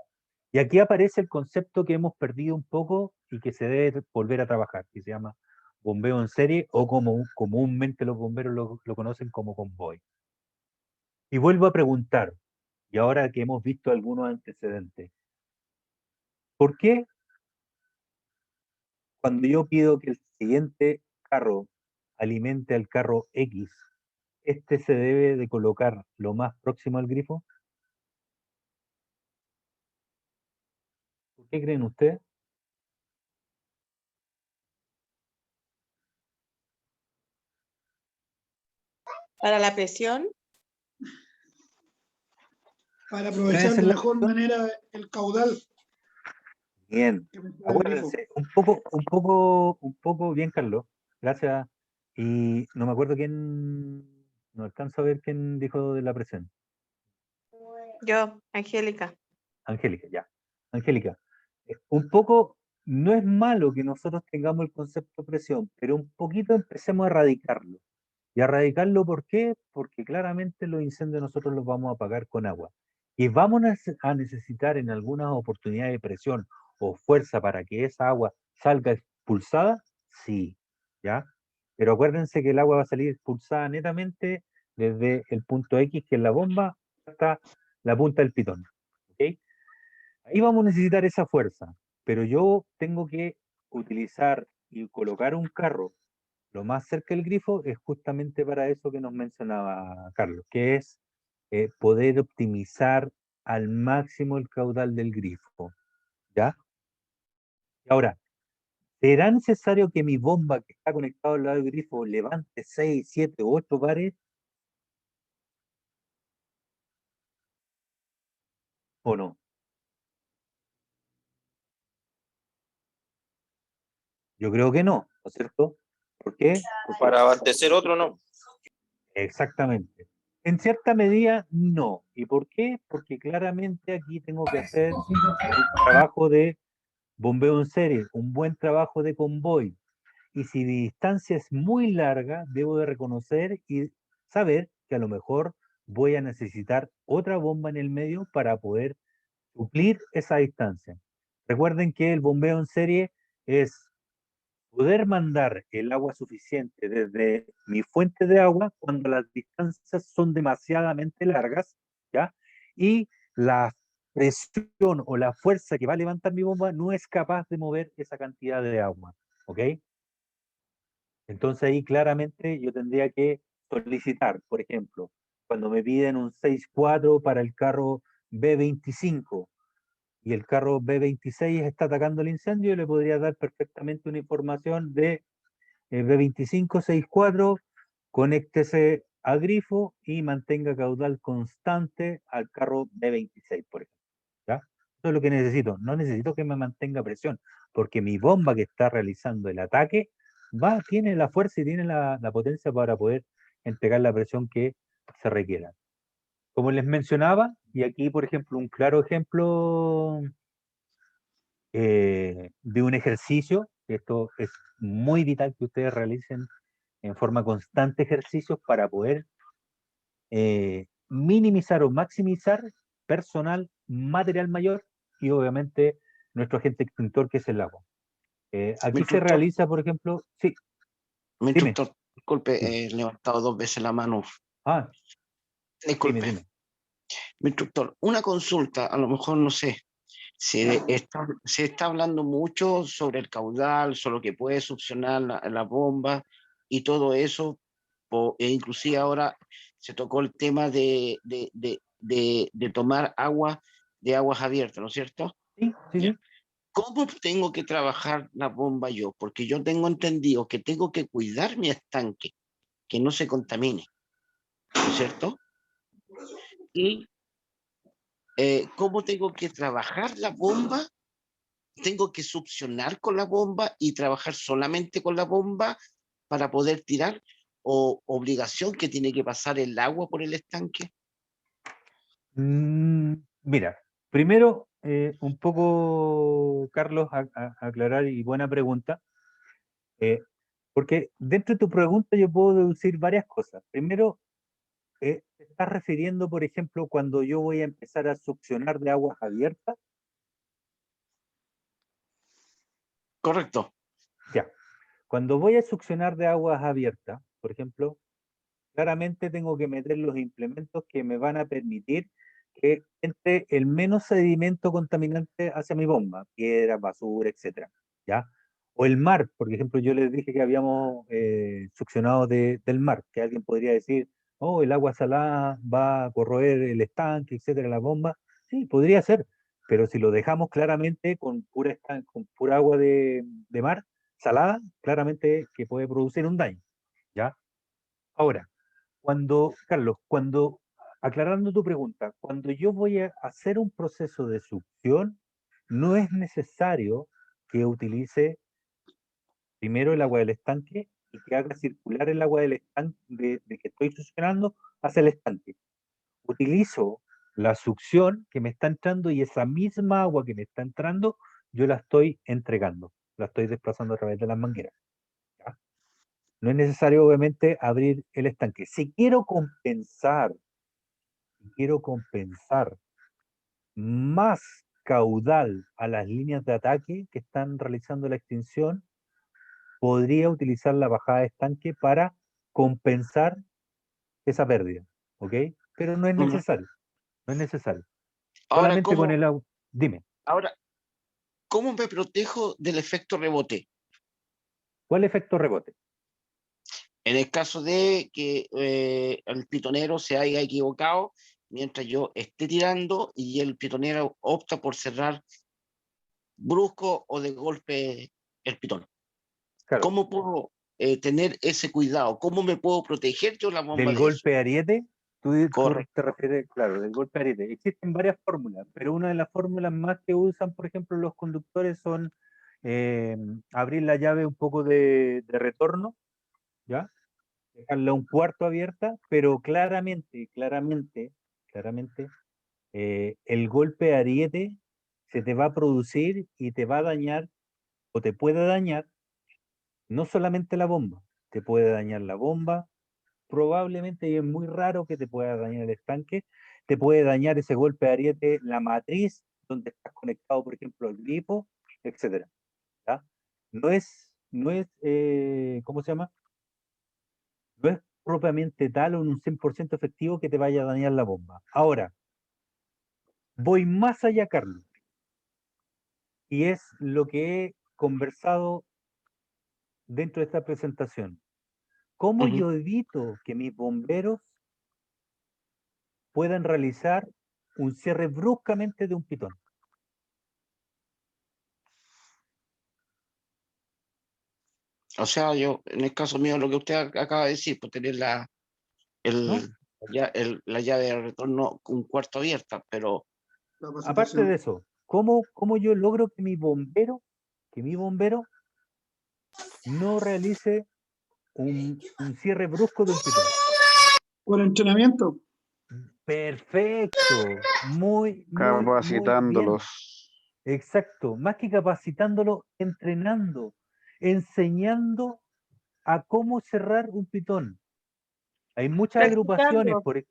Y aquí aparece el concepto que hemos perdido un poco y que se debe volver a trabajar, que se llama bombeo en serie o como comúnmente los bomberos lo conocen como convoy. Y vuelvo a preguntar, y ahora que hemos visto algunos antecedentes, ¿por qué cuando yo pido que el siguiente carro alimente al carro X, este se debe de colocar lo más próximo al grifo? ¿Por qué creen ustedes?
Para la presión,
para
Puede
aprovechar
ser
de
la
mejor manera el caudal
bien.
que me da el grifo.
Acuérdense, un poco, bien, Carlos. Gracias. Y no me acuerdo quién, no alcanzo a ver quién dijo de la presión.
yo, Angélica.
Angélica, ya. Angélica, un poco, no es malo que nosotros tengamos el concepto de presión, pero un poquito empecemos a erradicarlo. ¿Y a erradicarlo por qué? Porque claramente los incendios nosotros los vamos a apagar con agua. Y vamos a necesitar en algunas oportunidades de presión o fuerza para que esa agua salga expulsada, sí, ¿ya? Pero acuérdense que el agua va a salir expulsada netamente desde el punto X, que es la bomba, hasta la punta del pitón, ¿ok? Ahí vamos a necesitar esa fuerza, pero yo tengo que utilizar y colocar un carro lo más cerca del grifo es justamente para eso que nos mencionaba Carlos, que es poder optimizar al máximo el caudal del grifo, ¿ya? Y ahora, ¿será necesario que mi bomba que está conectada al lado del grifo levante 6, 7, 8 bares o no? Yo creo que no, ¿no es cierto? ¿Por qué?
Para abastecer otro, no.
Exactamente. En cierta medida, no. ¿Y por qué? Porque claramente aquí tengo que hacer un trabajo de bombeo en serie, un buen trabajo de convoy. Y si mi distancia es muy larga, debo de reconocer y saber que a lo mejor voy a necesitar otra bomba en el medio para poder suplir esa distancia. Recuerden que el bombeo en serie es poder mandar el agua suficiente desde mi fuente de agua cuando las distancias son demasiadamente largas, ¿ya? Y la presión o la fuerza que va a levantar mi bomba no es capaz de mover esa cantidad de agua, ¿ok? Entonces ahí claramente yo tendría que solicitar, por ejemplo, cuando me piden un 6.4 para el carro B25 y el carro B26 está atacando el incendio, yo le podría dar perfectamente una información de B25 6.4, conéctese a grifo y mantenga caudal constante al carro B26, por ejemplo. ¿Ya? Eso es lo que necesito. No necesito que me mantenga presión, porque mi bomba que está realizando el ataque tiene la fuerza y tiene la potencia para poder entregar la presión que se requiera. Como les mencionaba, y aquí, por ejemplo, un claro ejemplo de un ejercicio, esto es muy vital que ustedes realicen en forma constante ejercicios para poder minimizar o maximizar personal, material mayor y obviamente nuestro agente extintor que es el agua. Aquí se
Instructor.
realiza, por ejemplo, sí,
Mi
dime.
instructor, disculpe,
Dime.
he levantado 2 veces la mano.
Ah,
Disculpe.
dime.
Mi instructor, una consulta, a lo mejor no sé. Se está hablando mucho sobre el caudal, sobre lo que puede succionar la bomba y todo eso, e inclusive ahora se tocó el tema de tomar agua de aguas abiertas, ¿no es cierto?
Sí.
Ya. ¿Cómo tengo que trabajar la bomba yo? Porque yo tengo entendido que tengo que cuidar mi estanque, que no se contamine, ¿no es cierto? Y ¿cómo tengo que trabajar la bomba? ¿Tengo que succionar con la bomba y trabajar solamente con la bomba para poder tirar? ¿O obligación que tiene que pasar el agua por el estanque?
Mira, primero, un poco, Carlos, aclarar y buena pregunta, porque dentro de tu pregunta yo puedo deducir varias cosas. Primero, ¿te estás refiriendo, por ejemplo, cuando yo voy a empezar a succionar de aguas abiertas?
Correcto.
Ya. Cuando voy a succionar de aguas abiertas, por ejemplo, claramente tengo que meter los implementos que me van a permitir que entre el menos sedimento contaminante hacia mi bomba, piedra, basura, etcétera, ¿ya? O el mar, por ejemplo, yo les dije que habíamos succionado del mar, que alguien podría decir, oh, el agua salada va a corroer el estanque, etcétera, la bomba. Sí, podría ser, pero si lo dejamos claramente con con pura agua de mar salada, claramente que puede producir un daño, ¿ya? Ahora, Carlos, aclarando tu pregunta, cuando yo voy a hacer un proceso de succión, no es necesario que utilice primero el agua del estanque y que haga circular el agua del estanque de que estoy succionando hacia el estanque. Utilizo la succión que me está entrando y esa misma agua que me está entrando, yo la estoy entregando, la estoy desplazando a través de las mangueras. ¿Ya? No es necesario, obviamente, abrir el estanque. Si quiero compensar más caudal a las líneas de ataque que están realizando la extinción, podría utilizar la bajada de estanque para compensar esa pérdida, ¿ok? Pero no es necesario, no es necesario.
Ahora,
Solamente con el agua. Dime,
ahora, ¿cómo me protejo del efecto rebote?
¿cuál efecto rebote?
En el caso de que el pitonero se haya equivocado mientras yo esté tirando y el pitonero opta por cerrar brusco o de golpe el pitón.
Claro,
¿Cómo puedo tener ese cuidado? ¿Cómo me puedo proteger yo la bomba
del
de eso?
golpe ariete, tú te
Correcto.
refieres, claro, del golpe ariete. Existen varias fórmulas, pero una de las fórmulas más que usan, por ejemplo, los conductores son abrir la llave un poco de retorno, ¿ya? Dejarla un cuarto abierta, pero claramente, el golpe ariete se te va a producir y te va a dañar o te puede dañar no solamente la bomba, te puede dañar la bomba, probablemente, y es muy raro que te pueda dañar el estanque, te puede dañar ese golpe de ariete, la matriz, donde estás conectado, por ejemplo, al grifo, etcétera. ¿Ya? ¿Cómo se llama? No es propiamente tal o en un 100% efectivo que te vaya a dañar la bomba. Ahora, voy más allá, Carlos, y es lo que he conversado dentro de esta presentación. ¿Cómo yo evito que mis bomberos puedan realizar un cierre bruscamente de un pitón?
O sea, yo, en el caso mío, lo que usted acaba de decir, pues tener
¿No?
la llave de retorno un cuarto abierta, pero
La
Aparte de
capacitación.
eso, ¿cómo yo logro que mi bombero no realice un cierre brusco de un pitón?
Con entrenamiento.
Perfecto, muy bien.
Capacitándolos.
Exacto, más que capacitándolo, entrenando, enseñando a cómo cerrar un pitón. Hay muchas agrupaciones,
Practicando.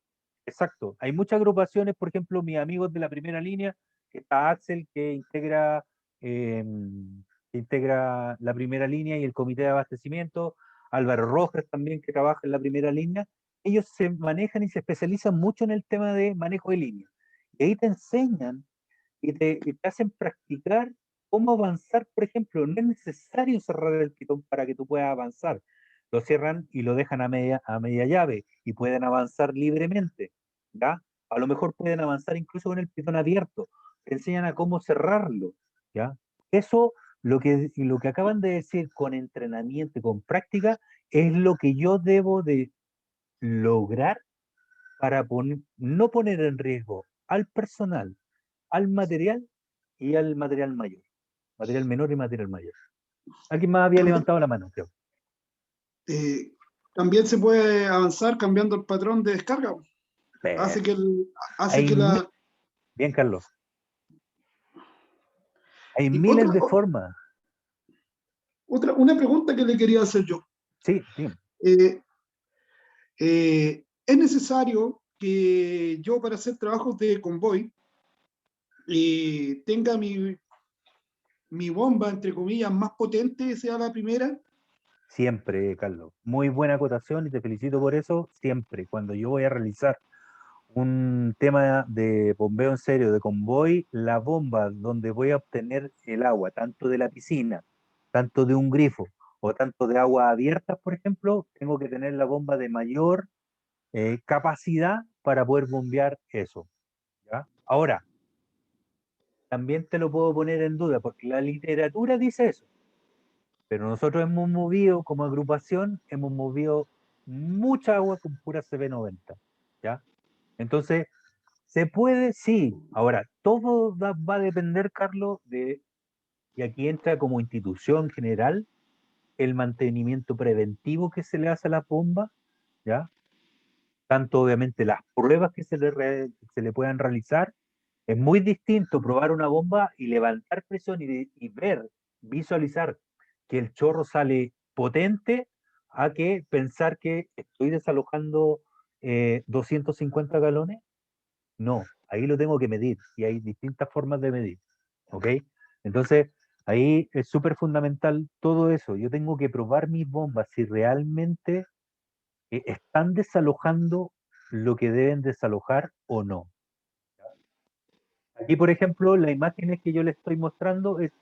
exacto, hay muchas agrupaciones, por ejemplo, mis amigos de la primera línea, que está Axel, que integra que integra la primera línea, y el comité de abastecimiento, Álvaro Rojas también, que trabaja en la primera línea. Ellos se manejan y se especializan mucho en el tema de manejo de línea. Y ahí te enseñan y te hacen practicar cómo avanzar. Por ejemplo, no es necesario cerrar el pitón para que tú puedas avanzar. Lo cierran y lo dejan a media llave y pueden avanzar libremente, ¿ya? A lo mejor pueden avanzar incluso con el pitón abierto. Te enseñan a cómo cerrarlo, ¿ya? Eso, lo que acaban de decir, con entrenamiento y con práctica, es lo que yo debo de lograr para no poner en riesgo al personal, al material y al material mayor. Material menor y material mayor. ¿Alguien más había
También,
levantado la mano? Creo.
eh, también se puede avanzar cambiando el patrón de descarga. Hace que, hace
Hay
que la...
Bien, Carlos. Hay
Y
miles de formas.
una pregunta que le quería hacer yo.
Sí, bien.
Es necesario que yo, para hacer trabajos de convoy, tenga mi bomba, entre comillas, más potente, sea la primera.
Siempre, Carlos. Muy buena acotación y te felicito por eso. Siempre, cuando yo voy a realizar un tema de bombeo en serio, de convoy, la bomba donde voy a obtener el agua, tanto de la piscina, tanto de un grifo o tanto de agua abierta, por ejemplo, tengo que tener la bomba de mayor capacidad para poder bombear eso, ¿ya? Ahora, también te lo puedo poner en duda, porque la literatura dice eso, pero nosotros hemos movido, como agrupación, hemos movido mucha agua con pura CB90, ¿ya? Entonces, ¿se puede? Sí. Ahora, todo va a depender, Carlos, y aquí entra como institución general, el mantenimiento preventivo que se le hace a la bomba, ¿ya? Tanto obviamente las pruebas que se le puedan realizar. Es muy distinto probar una bomba y levantar presión y ver, visualizar que el chorro sale potente, a que pensar que estoy desalojando 250 galones. No, ahí lo tengo que medir y hay distintas formas de medir, ¿ok? Entonces, ahí es súper fundamental todo eso. Yo tengo que probar mis bombas si realmente están desalojando lo que deben desalojar o no. Aquí, por ejemplo, las imágenes que yo le estoy mostrando es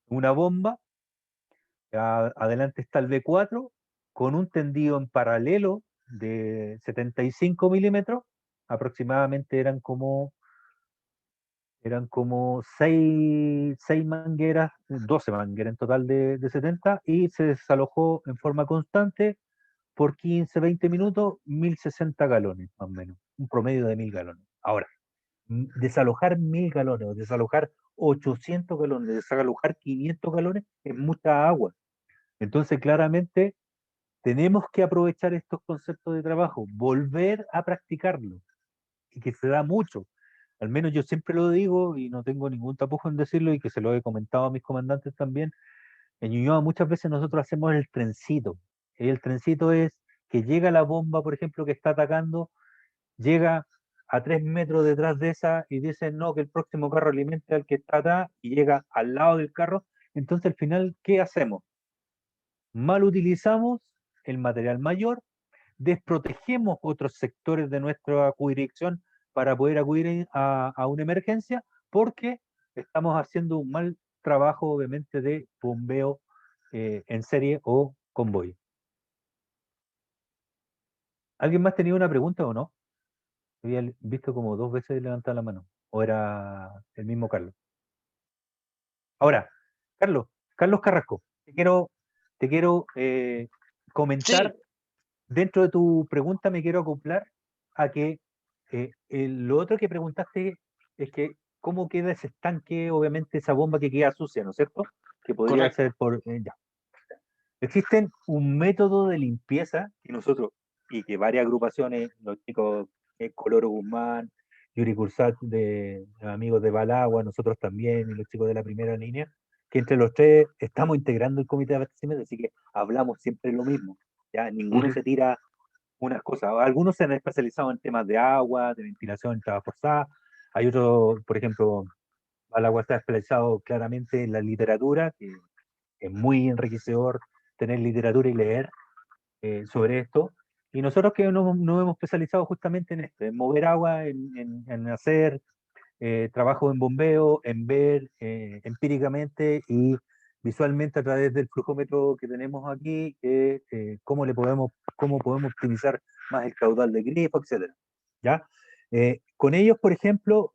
una bomba, adelante está el B4, con un tendido en paralelo de 75 milímetros, aproximadamente eran como 6 mangueras, 12 mangueras en total de 70, y se desalojó en forma constante por 15, 20 minutos, 1060 galones, más o menos, un promedio de 1000 galones. Ahora, desalojar 1000 galones, o desalojar 800 galones, desalojar 500 galones, es mucha agua. Entonces, claramente, tenemos que aprovechar estos conceptos de trabajo, volver a practicarlo, y que se da mucho. Al menos yo siempre lo digo y no tengo ningún tapujo en decirlo, y que se lo he comentado a mis comandantes también. En Ñuñoa muchas veces nosotros hacemos el trencito. El trencito es que llega la bomba, por ejemplo, que está atacando, llega a 3 metros detrás de esa y dice no, que el próximo carro alimente al que está atrás, y llega al lado del carro. Entonces, al final, ¿qué hacemos? Mal utilizamos el material mayor, desprotegemos otros sectores de nuestra jurisdicción para poder acudir a una emergencia, porque estamos haciendo un mal trabajo, obviamente, de bombeo en serie o convoy. ¿Alguien más tenía una pregunta o no? Había visto como 2 veces levantar la mano. ¿O era el mismo Carlos? Ahora, Carlos Carrasco, te quiero comentar,
Sí,
dentro de tu pregunta me quiero acoplar a que lo otro que preguntaste es que cómo queda ese estanque, obviamente esa bomba que queda sucia, ¿no es cierto? Que podría
correcto.
ser ya. Existen un método de limpieza que nosotros, y que varias agrupaciones, los chicos, Coloro Guzmán, Yuri Cursat, de amigos de Balagua, nosotros también, y los chicos de la primera línea, que entre los tres estamos integrando el comité de abastecimiento, así que hablamos siempre lo mismo, ¿ya? Ninguno
Ujú.
se tira unas cosas. Algunos se han especializado en temas de agua, de ventilación, entrada forzada. Hay otros, por ejemplo, al agua está expresado claramente en la literatura, que es muy enriquecedor tener literatura y leer sobre esto. Y nosotros que nos hemos especializado justamente en esto, en mover agua, en hacer trabajo en bombeo, en ver empíricamente y visualmente a través del flujómetro que tenemos aquí, cómo podemos optimizar más el caudal de grifo, etcétera. ¿Ya? Con ellos, por ejemplo,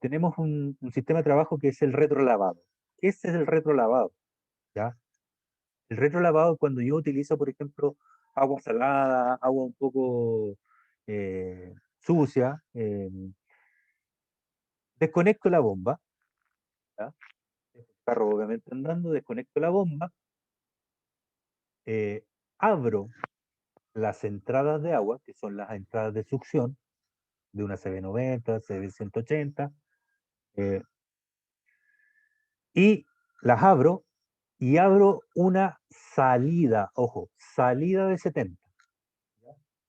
tenemos un sistema de trabajo que es el retrolavado. ¿Qué es el retrolavado? ¿Ya? El retrolavado, cuando yo utilizo, por ejemplo, agua salada, agua un poco sucia, desconecto la bomba, ¿ya? El carro obviamente andando, desconecto la bomba, eh, abro las entradas de agua, que son las entradas de succión, de una CB90, CB180, y las abro, y abro una salida, ojo, salida de 70.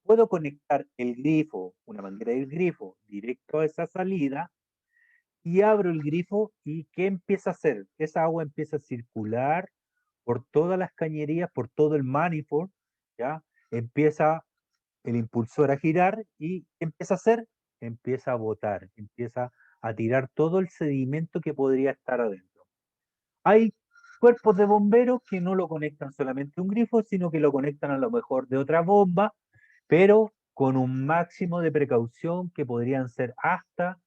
Puedo conectar el grifo, una manguera del grifo, directo a esa salida, y abro el grifo, y ¿qué empieza a hacer? Esa agua empieza a circular por todas las cañerías, por todo el manifold, ¿ya? Empieza el impulsor a girar, y ¿qué empieza a hacer? Empieza a botar, empieza a tirar todo el sedimento que podría estar adentro. Hay cuerpos de bomberos que no lo conectan solamente a un grifo, sino que lo conectan a lo mejor de otra bomba, pero con un máximo de precaución que podrían ser hasta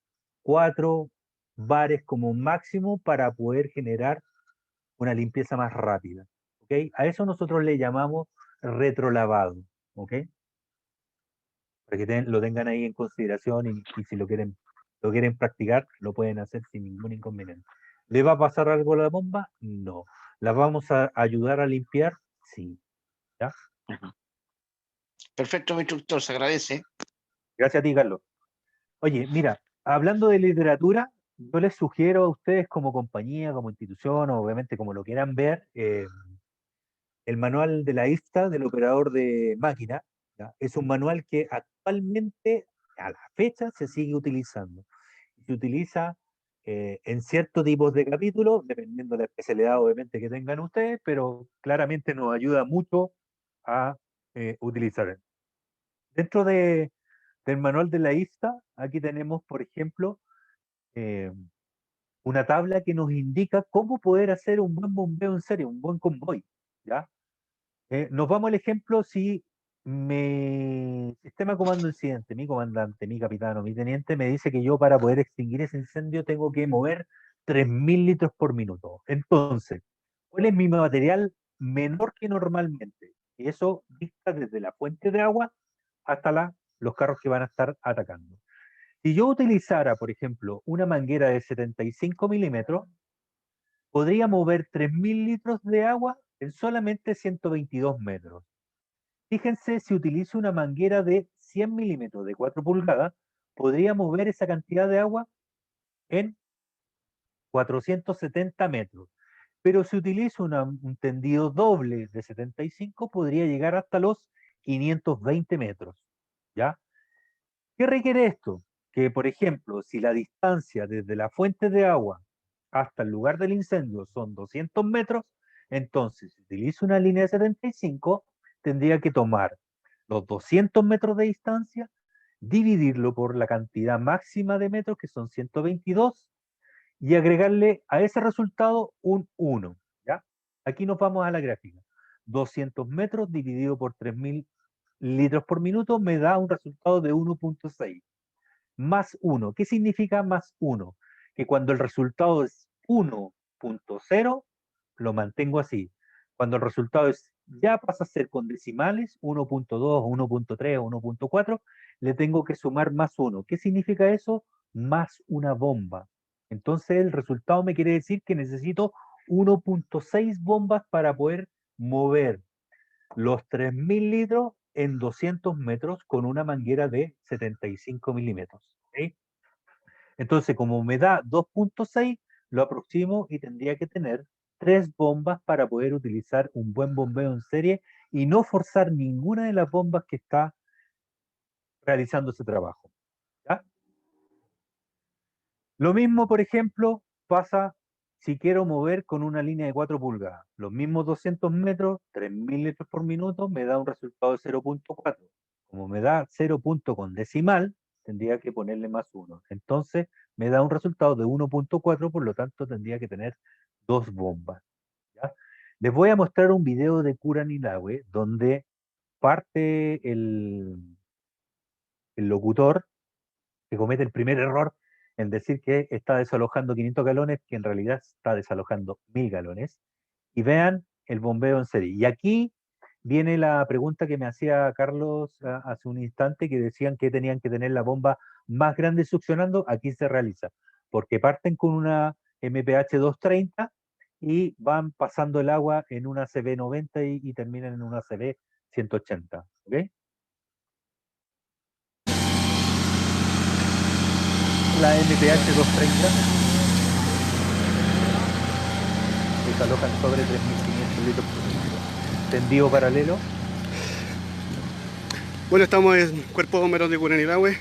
4 bares como máximo para poder generar una limpieza más rápida. ¿Ok? A eso nosotros le llamamos retrolavado. ¿Ok? Para que lo tengan ahí en consideración, y si lo quieren practicar, lo pueden hacer sin ningún inconveniente. ¿Le va a pasar algo a la bomba? No. ¿La vamos a ayudar a limpiar? Sí. ¿Ya?
Perfecto, mi instructor, se agradece.
Gracias a ti, Carlos. Oye, mira, hablando de literatura, yo les sugiero a ustedes como compañía, como institución, o obviamente como lo quieran ver, el manual de la IFTA del operador de máquina. ¿Ya? Es un manual que actualmente, a la fecha, se sigue utilizando. Se utiliza en ciertos tipos de capítulos, dependiendo de la especialidad obviamente que tengan ustedes, pero claramente nos ayuda mucho a utilizar. Dentro del manual de la IFTA, aquí tenemos, por ejemplo, eh, una tabla que nos indica cómo poder hacer un buen bombeo en serie, un buen convoy, ¿ya? Nos vamos al ejemplo si mi sistema de comando incidente, mi comandante, mi capitán o mi teniente me dice que yo para poder extinguir ese incendio tengo que mover 3.000 litros por minuto. Entonces, ¿cuál es mi material menor que normalmente? Y eso dicta desde la fuente de agua hasta los carros que van a estar atacando. Si yo utilizara, por ejemplo, una manguera de 75 milímetros, podría mover 3.000 litros de agua en solamente 122 metros. Fíjense, si utilizo una manguera de 100 milímetros de 4 pulgadas, podría mover esa cantidad de agua en 470 metros. Pero si utilizo un tendido doble de 75, podría llegar hasta los 520 metros. ¿Ya? ¿Qué requiere esto? Que, por ejemplo, si la distancia desde la fuente de agua hasta el lugar del incendio son 200 metros, entonces si utilizo una línea de 75, tendría que tomar los 200 metros de distancia, dividirlo por la cantidad máxima de metros, que son 122, y agregarle a ese resultado un 1. ¿Ya? Aquí nos vamos a la gráfica. 200 metros dividido por 3.000 litros por minuto me da un resultado de 1.6. Más 1. ¿Qué significa más 1? Que cuando el resultado es 1.0, lo mantengo así. Cuando el resultado ya pasa a ser con decimales, 1.2, 1.3, 1.4, le tengo que sumar más 1. ¿Qué significa eso? Más una bomba. Entonces el resultado me quiere decir que necesito 1.6 bombas para poder mover los 3.000 litros en 200 metros con una manguera de 75 milímetros. ¿Okay? Entonces, como me da 2.6, lo aproximo y tendría que tener 3 bombas para poder utilizar un buen bombeo en serie y no forzar ninguna de las bombas que está realizando ese trabajo. ¿Ya? Lo mismo, por ejemplo, pasa si quiero mover con una línea de 4 pulgadas. Los mismos 200 metros, 3.000 litros por minuto, me da un resultado de 0.4. Como me da 0 punto con decimal, tendría que ponerle más 1. Entonces, me da un resultado de 1.4, por lo tanto, tendría que tener 2 bombas. ¿Ya? Les voy a mostrar un video de Curanilahue, donde parte el locutor que comete el primer error en decir que está desalojando 500 galones, que en realidad está desalojando 1000 galones. Y vean el bombeo en serie. Y aquí viene la pregunta que me hacía Carlos hace un instante, que decían que tenían que tener la bomba más grande succionando. Aquí se realiza, porque parten con una MPH 230 y van pasando el agua en una CB 90 y terminan en una CB 180. ¿Ok? La MPH 230 desalojan sobre 3.500 litros por minuto. Tendido paralelo.
Bueno, estamos en Cuerpo de Bomberos de Curanilahue,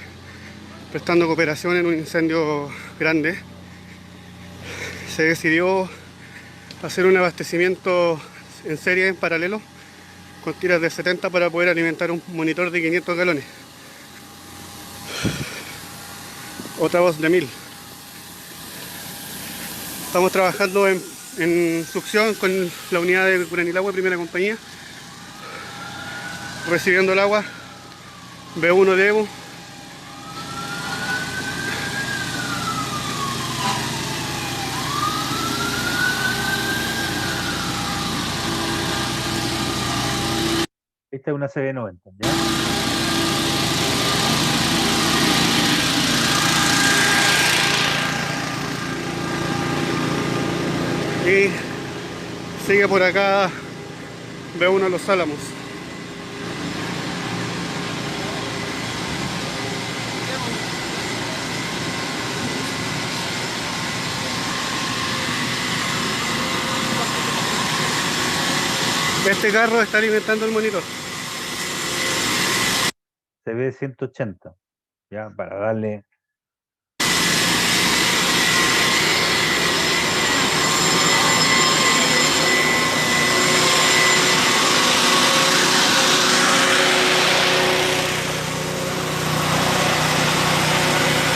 prestando cooperación en un incendio grande. Se decidió hacer un abastecimiento en serie, en paralelo, con tiras de 70 para poder alimentar un monitor de 500 galones. Otra voz de 1000. Estamos trabajando en succión con la unidad de Curanilahue, primera compañía, recibiendo el agua B1 de Evo.
Esta es una CB90, ¿ya?
Y sigue por acá B1 Los Álamos. Este carro está alimentando el monitor.
CB 180, ya, para darle.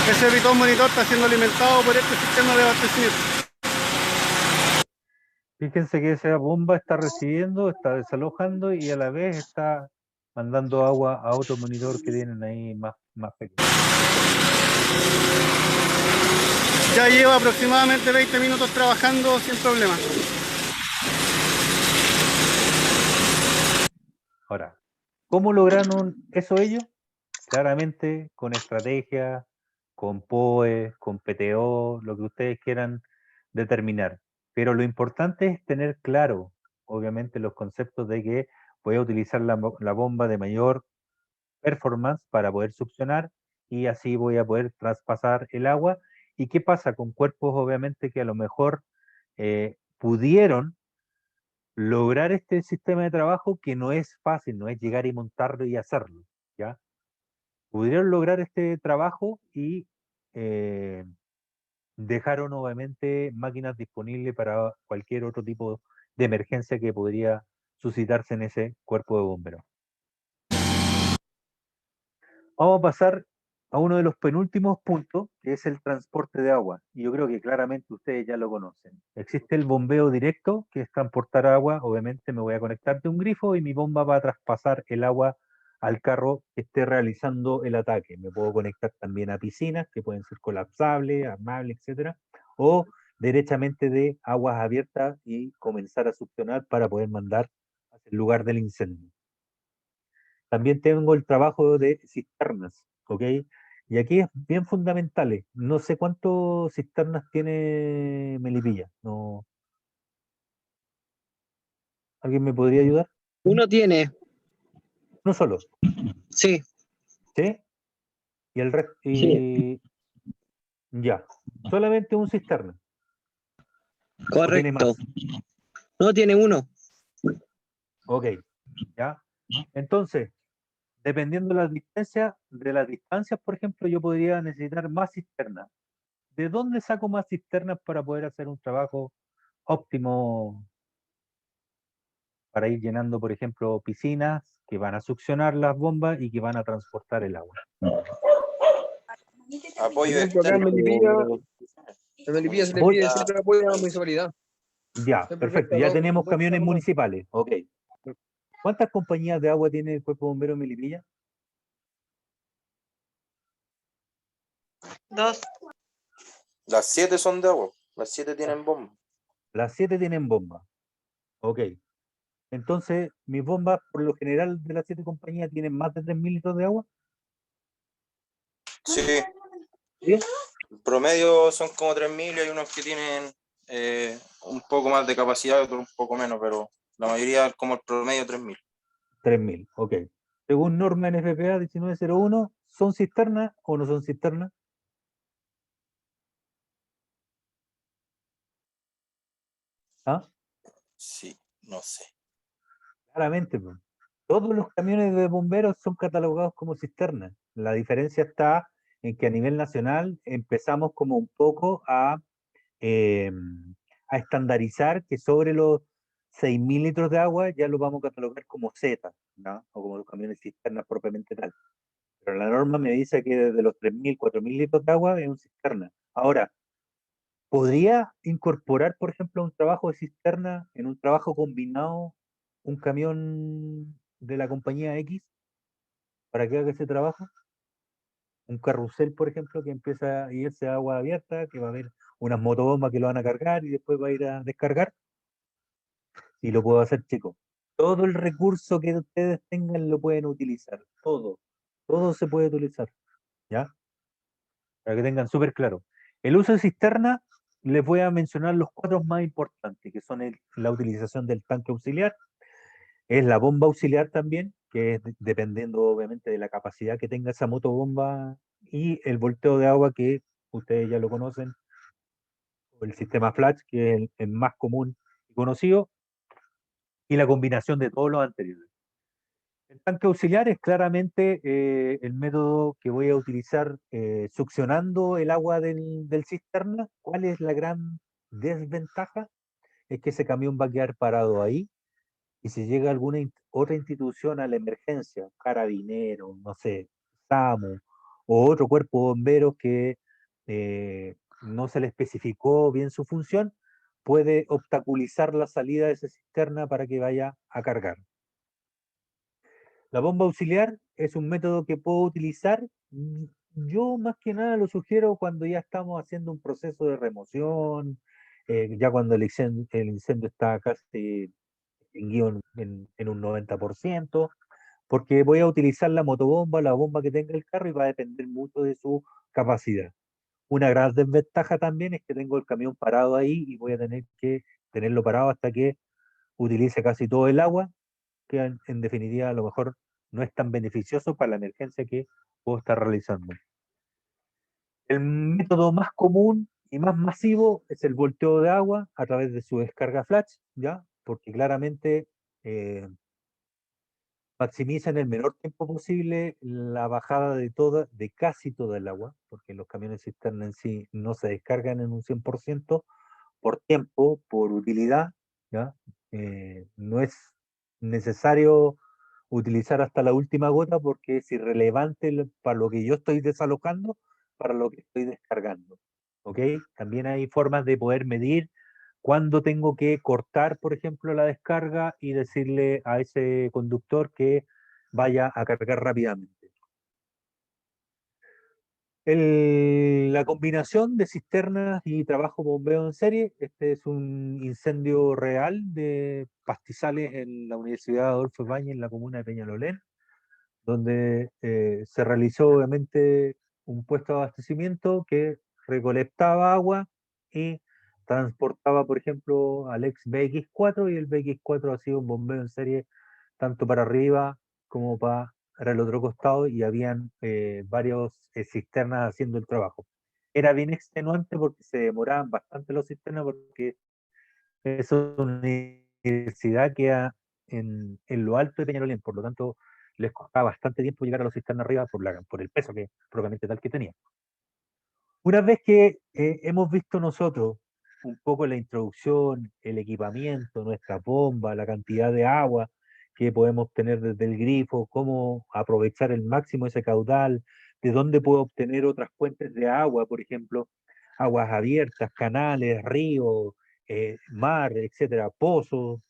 Ese bitón monitor está siendo alimentado por este sistema de abastecimiento.
Fíjense que esa bomba está recibiendo, está desalojando y a la vez está mandando agua a otro monitor que tienen ahí más pequeño.
Ya lleva aproximadamente 20 minutos trabajando sin problema.
Ahora, ¿cómo lograron eso ellos? Claramente con estrategia, con POE, con PTO, lo que ustedes quieran determinar. Pero lo importante es tener claro, obviamente, los conceptos de que voy a utilizar la bomba de mayor performance para poder succionar y así voy a poder traspasar el agua. ¿Y qué pasa con cuerpos, obviamente, que a lo mejor pudieron lograr este sistema de trabajo, que no es fácil, no es llegar y montarlo y hacerlo, ¿ya? Pudieron lograr este trabajo y dejaron obviamente máquinas disponibles para cualquier otro tipo de emergencia que podría suscitarse en ese cuerpo de bomberos. Vamos a pasar a uno de los penúltimos puntos, que es el transporte de agua. Y yo creo que claramente ustedes ya lo conocen. Existe el bombeo directo, que es transportar agua. Obviamente me voy a conectar de un grifo y mi bomba va a traspasar el agua al carro que esté realizando el ataque. Me puedo conectar también a piscinas, que pueden ser colapsables, armables, etcétera, o derechamente de aguas abiertas y comenzar a succionar para poder mandar hacia el lugar del incendio. También tengo el trabajo de cisternas, ¿ok? Y aquí es bien fundamental. No sé cuántas cisternas tiene Melipilla. No, ¿alguien me podría ayudar?
Uno tiene,
No solo,
sí,
¿sí? Y el resto,
sí,
ya. Solamente un cisterna. ¿O tiene
correcto.
más?
No tiene uno.
Ok, ya. Entonces, dependiendo de las distancias, por ejemplo, yo podría necesitar más cisternas. ¿De dónde saco más cisternas para poder hacer un trabajo óptimo para ir llenando, por ejemplo, piscinas que van a succionar las bombas y que van a transportar el agua?
Apoyo
Por ejemplo, acá en
externo.
Melipilla se le
Voy-
pide siempre apoyo a la municipalidad.
Ya,
Siempre
perfecto.
presta
Ya
dos-
tenemos
dos
camiones
carros más.
municipales. Ok. ¿Cuántas compañías de agua tiene el Cuerpo Bombero en Melipilla?
2.
Las 7 son de agua. Las 7 tienen bomba.
Las 7 tienen bomba. Ok. Entonces, mis bombas, por lo general, de las 7 compañías, tienen más de 3.000 litros de agua.
Sí.
¿Sí?
El promedio son como 3.000 y hay unos que tienen un poco más de capacidad y otros un poco menos, pero la mayoría es como el promedio 3.000.
3.000. Ok. Según norma NFPA 1901, ¿son cisternas o no son cisternas? ¿Ah?
Sí, no sé.
Claramente, pues. Todos los camiones de bomberos son catalogados como cisternas. La diferencia está en que a nivel nacional empezamos como un poco eh, a estandarizar que sobre los 6.000 litros de agua ya lo vamos a catalogar como Z, ¿no? O como los camiones cisternas propiamente tal. Pero la norma me dice que desde los 3.000, 4.000 litros de agua es un cisterna. Ahora, ¿podría incorporar, por ejemplo, un trabajo de cisterna en un trabajo combinado, un camión de la compañía X para que haga ese trabajo? Un carrusel, por ejemplo, que empieza a irse a agua abierta, que va a haber unas motobombas que lo van a cargar y después va a ir a descargar. Y lo puedo hacer, chicos. Todo el recurso que ustedes tengan lo pueden utilizar. Todo. Todo se puede utilizar. ¿Ya? Para que tengan súper claro. El uso de cisterna, les voy a mencionar los 4 más importantes, que son la utilización del tanque auxiliar, es la bomba auxiliar también, que es dependiendo obviamente de la capacidad que tenga esa motobomba, y el volteo de agua que ustedes ya lo conocen, o el sistema flash, que es el más común y conocido, y la combinación de todos los anteriores. El tanque auxiliar es claramente el método que voy a utilizar succionando el agua del cisterna. ¿Cuál es la gran desventaja? Es que ese camión va a quedar parado ahí y si llega alguna otra institución a la emergencia, carabinero, no sé, SAMU o otro cuerpo de bomberos que no se le especificó bien su función, puede obstaculizar la salida de esa cisterna para que vaya a cargar. La bomba auxiliar es un método que puedo utilizar. Yo más que nada lo sugiero cuando ya estamos haciendo un proceso de remoción, ya cuando el incendio está casi extinguido en un 90%, porque voy a utilizar la motobomba, la bomba que tenga el carro y va a depender mucho de su capacidad. Una gran desventaja también es que tengo el camión parado ahí y voy a tener que tenerlo parado hasta que utilice casi todo el agua, que en definitiva a lo mejor no es tan beneficioso para la emergencia que puedo estar realizando. El método más común y más masivo es el volteo de agua a través de su descarga flash, ¿ya? Porque claramente maximiza en el menor tiempo posible la bajada de casi toda el agua, porque los camiones cisterna en sí no se descargan en un 100% por tiempo, por utilidad, ¿ya? No es necesario utilizar hasta la última gota porque es irrelevante para lo que yo estoy desalojando, para lo que estoy descargando. ¿Ok? También hay formas de poder medir cuándo tengo que cortar, por ejemplo, la descarga y decirle a ese conductor que vaya a cargar rápidamente. La combinación de cisternas y trabajo bombeo en serie, este es un incendio real de pastizales en la Universidad Adolfo Ibáñez, en la comuna de Peñalolén, donde se realizó obviamente un puesto de abastecimiento que recolectaba agua y transportaba, por ejemplo, al ex BX4, y el BX4 ha sido un bombeo en serie tanto para arriba como para el otro costado, y habían varios cisternas haciendo el trabajo. Era bien extenuante porque se demoraban bastante los cisternas, porque es una universidad que queda en lo alto de Peñalolén, por lo tanto les costaba bastante tiempo llegar a los cisternas arriba por el peso que propiamente tal que tenía. Una vez que hemos visto nosotros un poco la introducción, el equipamiento, nuestra bomba, la cantidad de agua que podemos obtener desde el grifo, cómo aprovechar el máximo ese caudal, de dónde puedo obtener otras fuentes de agua, por ejemplo, aguas abiertas, canales, ríos, mar, etcétera, pozos,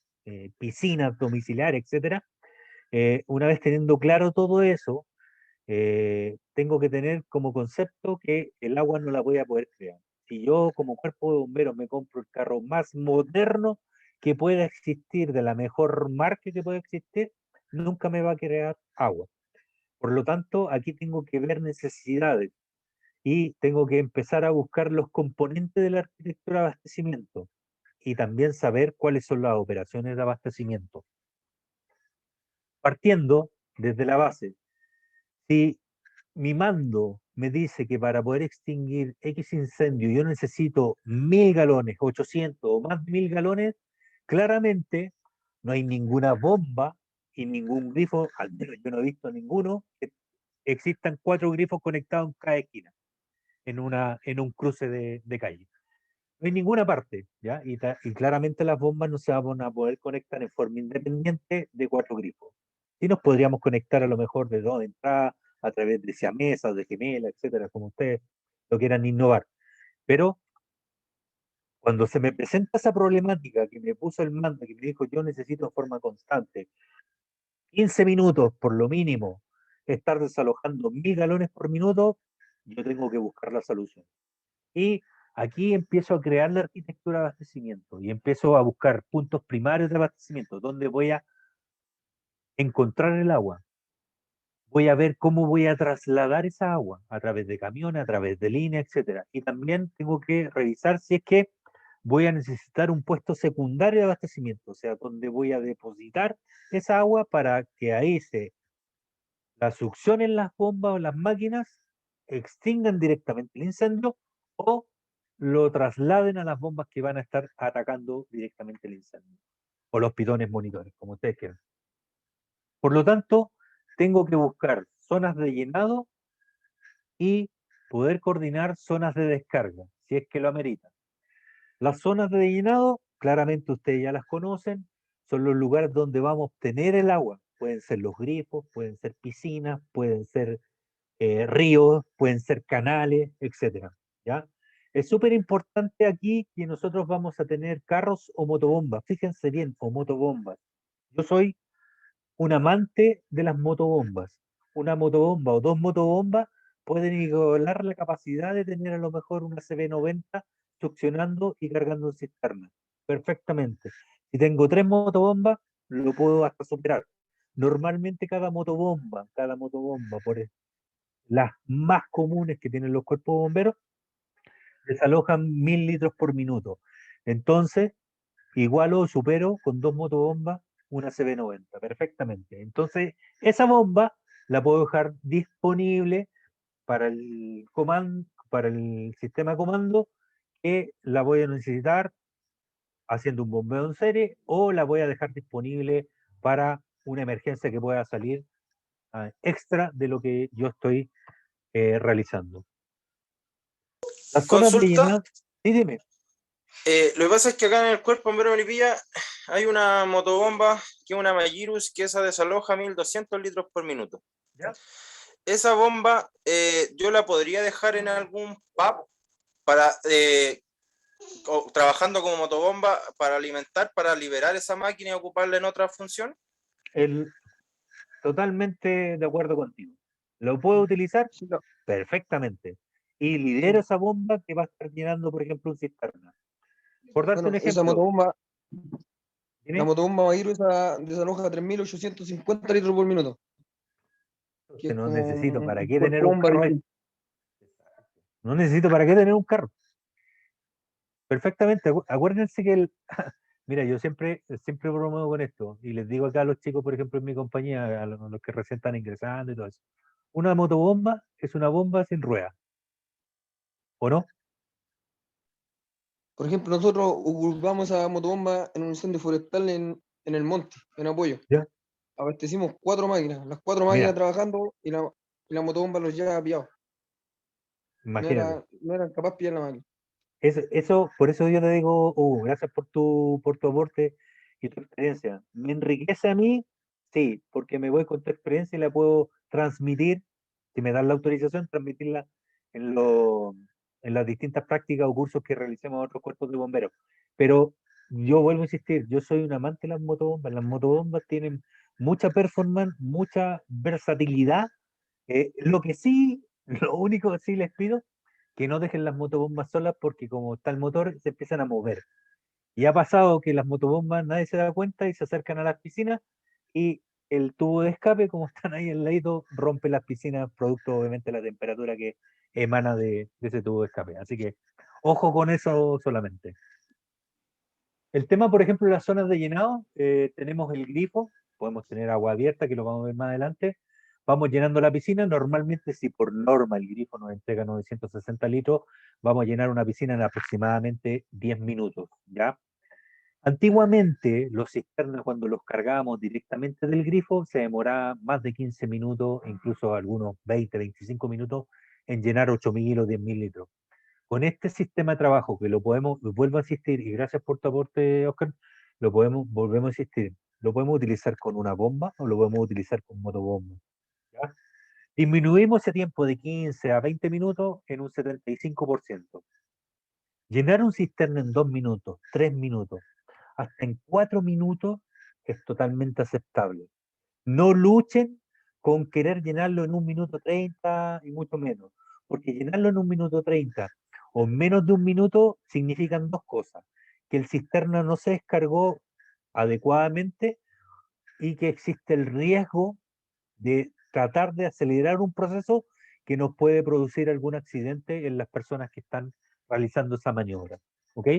piscinas domiciliares, etcétera. Una vez teniendo claro todo eso, tengo que tener como concepto que el agua no la voy a poder crear. Si yo como cuerpo de bomberos me compro el carro más moderno que pueda existir, de la mejor marca que pueda existir, nunca me va a crear agua. Por lo tanto, aquí tengo que ver necesidades y tengo que empezar a buscar los componentes de la arquitectura de abastecimiento y también saber cuáles son las operaciones de abastecimiento. Partiendo desde la base, si mi mando me dice que para poder extinguir X incendio yo necesito 1000 galones, 800 o más de 1000 galones, claramente no hay ninguna bomba y ningún grifo, al menos yo no he visto ninguno, que existan 4 grifos conectados en cada esquina, en un cruce de calle. No hay ninguna parte, ¿ya? Y claramente las bombas no se van a poder conectar en forma independiente de 4 grifos. Sí nos podríamos conectar a lo mejor de 2 entradas, a través de siamesas, de gemelas, etcétera, como ustedes lo quieran innovar. Pero cuando se me presenta esa problemática que me puso el mando, que me dijo yo necesito de forma constante 15 minutos por lo mínimo estar desalojando 1000 galones por minuto, yo tengo que buscar la solución. Y aquí empiezo a crear la arquitectura de abastecimiento y empiezo a buscar puntos primarios de abastecimiento, donde voy a encontrar el agua. Voy a ver cómo voy a trasladar esa agua a través de camiones, a través de líneas, etcétera. Y también tengo que revisar si es que voy a necesitar un puesto secundario de abastecimiento, o sea, donde voy a depositar esa agua para que ahí la succionen las bombas o las máquinas, extingan directamente el incendio o lo trasladen a las bombas que van a estar atacando directamente el incendio, o los pidones monitores, como ustedes quieran. Por lo tanto, tengo que buscar zonas de llenado y poder coordinar zonas de descarga, si es que lo ameritan. Las zonas de llenado, claramente ustedes ya las conocen, son los lugares donde vamos a obtener el agua. Pueden ser los grifos, pueden ser piscinas, pueden ser ríos, pueden ser canales, etcétera, ¿ya? Es súper importante aquí que nosotros vamos a tener carros o motobombas, fíjense bien, o motobombas. Yo soy un amante de las motobombas. Una motobomba o 2 motobombas pueden igualar la capacidad de tener a lo mejor una CB90 succionando y cargando en cisterna. Perfectamente. Si tengo 3 motobombas, lo puedo hasta superar. Normalmente cada motobomba, las más comunes que tienen los cuerpos bomberos, desalojan 1000 litros por minuto. Entonces, igualo o supero con 2 motobombas una CB90, perfectamente. Entonces, esa bomba la puedo dejar disponible para el para el sistema de comando, que la voy a necesitar haciendo un bombeo en serie, o la voy a dejar disponible para una emergencia que pueda salir extra de lo que yo estoy realizando. Las zonas de
Consulta.
llenado. Sí, dime.
Lo que pasa es que acá en el cuerpo bombero de Melipilla hay una motobomba que es una Magirus que esa desaloja 1200 litros por minuto.
¿Ya?
Esa bomba yo la podría dejar en algún pub para trabajando como motobomba para alimentar, para liberar esa máquina y ocuparla en otra función.
Totalmente de acuerdo contigo. ¿Lo puedo utilizar?
No.
Perfectamente. Y lidero esa bomba que va a estar llenando, por ejemplo, un cisterna. Por darte un ejemplo.
Esa motobomba,
¿Dime?
la motobomba Magiro esa desaloja 3850 litros por minuto.
Que no necesito para qué tener un carro ahí. No necesito para qué tener un carro. Perfectamente. Acuérdense que mira, yo siempre promuevo con esto y les digo acá a los chicos, por ejemplo, en mi compañía, a los que recién están ingresando y todo eso. Una motobomba es una bomba sin rueda. ¿O no?
Por ejemplo, nosotros ocupamos a motobomba en un incendio forestal en el monte, en apoyo.
¿Ya?
Abastecimos 4 máquinas, las 4 máquinas trabajando y la motobomba los lleva pillados.
Imagínate.
No eran capaces de pillar la máquina.
Por eso yo te digo, gracias por tu aporte y tu experiencia. ¿Me enriquece a mí? Sí, porque me voy con tu experiencia y la puedo transmitir, si me dan la autorización, transmitirla en, en las distintas prácticas o cursos que realicemos en otros cuerpos de bomberos. Pero yo vuelvo a insistir, yo soy un amante de las motobombas. Las motobombas tienen mucha performance, mucha versatilidad. Lo que sí, lo único que sí les pido que no dejen las motobombas solas porque como está el motor se empiezan a mover. Y ha pasado que las motobombas nadie se da cuenta y se acercan a las piscinas y el tubo de escape, como están ahí al lado, rompe las piscinas, producto obviamente de la temperatura que emana de ese tubo de escape. Así que ojo con eso solamente. El tema, por ejemplo, en las zonas de llenado, tenemos el grifo, podemos tener agua abierta, que lo vamos a ver más adelante. Vamos llenando la piscina. Normalmente, si por norma el grifo nos entrega 960 litros, vamos a llenar una piscina en aproximadamente 10 minutos, ¿ya? Antiguamente, los cisternas, cuando los cargábamos directamente del grifo, se demoraba más de 15 minutos, incluso algunos 20, 25 minutos, en llenar 8.000 o 10.000 litros. Con este sistema de trabajo que lo podemos, vuelvo a insistir, y gracias por tu aporte, Oscar, volvemos a insistir, lo podemos utilizar con una bomba o lo podemos utilizar con motobomba. ¿Ya? Disminuimos ese tiempo de 15 a 20 minutos en un 75%. Llenar un cisterna en 2 minutos, 3 minutos, hasta en 4 minutos es totalmente aceptable. No luchen con querer llenarlo en 1 minuto 30 y mucho menos, porque llenarlo en 1 minuto 30 o menos de 1 minuto significan dos cosas: que el cisterna no se descargó adecuadamente y que existe el riesgo de tratar de acelerar un proceso que nos puede producir algún accidente en las personas que están realizando esa maniobra. ¿Ok?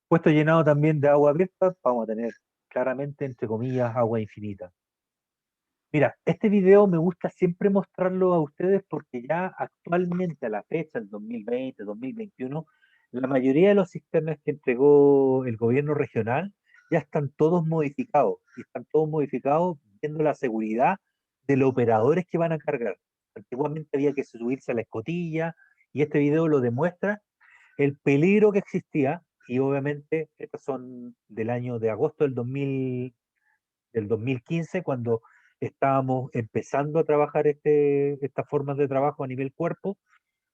Puesto llenado también de agua abierta, vamos a tener claramente, entre comillas, agua infinita. Mira, este video me gusta siempre mostrarlo a ustedes porque ya actualmente a la fecha, el 2020, 2021, la mayoría de los sistemas que entregó el gobierno regional ya están todos modificados. Y están todos modificados viendo la seguridad de los operadores que van a cargar. Antiguamente había que subirse a la escotilla y este video lo demuestra el peligro que existía. Y obviamente estos son del año de agosto del 2015, cuando estábamos empezando a trabajar estas formas de trabajo a nivel cuerpo,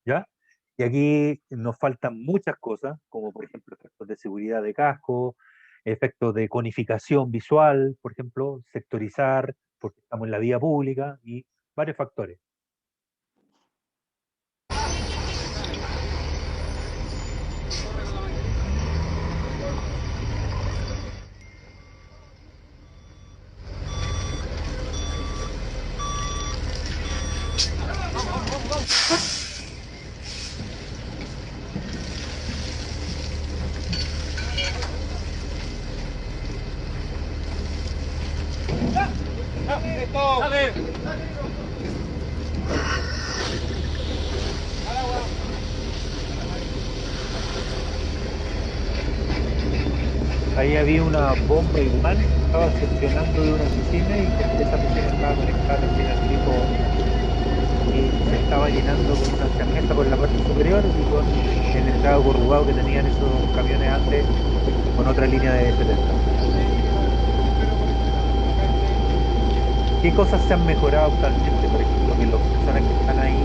¿ya? Y aquí nos faltan muchas cosas, como por ejemplo efectos de seguridad de casco, efectos de conificación visual, por ejemplo, sectorizar, porque estamos en la vía pública, y varios factores. Ahí había una bomba igual, estaba seccionando de una piscina y esa piscina estaba conectada también al grifo y se estaba llenando con una camioneta por la parte superior y con el entrado corrugado que tenían esos camiones antes con otra línea de 70. ¿Qué cosas se han mejorado actualmente? Por ejemplo, que las personas que están ahí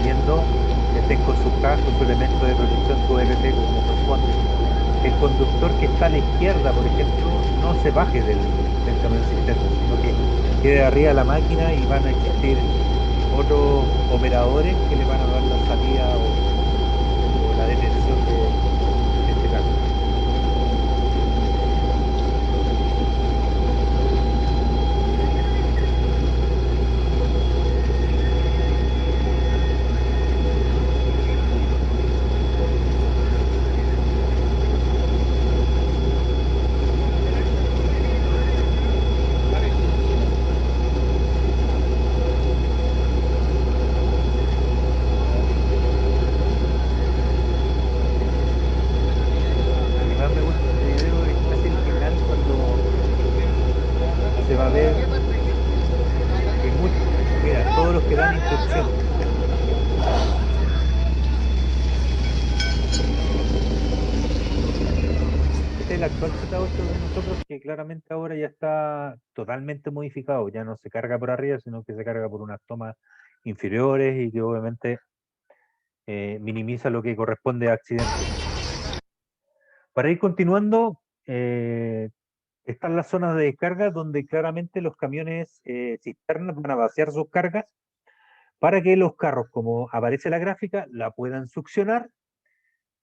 viendo estén con sus cascos, su elemento de protección, su EPP como corresponde. El conductor que está a la izquierda, por ejemplo, no se baje del camión cisterna, sino que quede arriba de la máquina y van a existir otros operadores que le van a dar la salida o la detención de este caso. el actual Z8 de nosotros, que claramente ahora ya está totalmente modificado, ya no se carga por arriba, sino que se carga por unas tomas inferiores y que obviamente minimiza lo que corresponde a accidentes. Para ir continuando, están las zonas de descarga donde claramente los camiones cisternas van a vaciar sus cargas para que los carros, como aparece la gráfica, la puedan succionar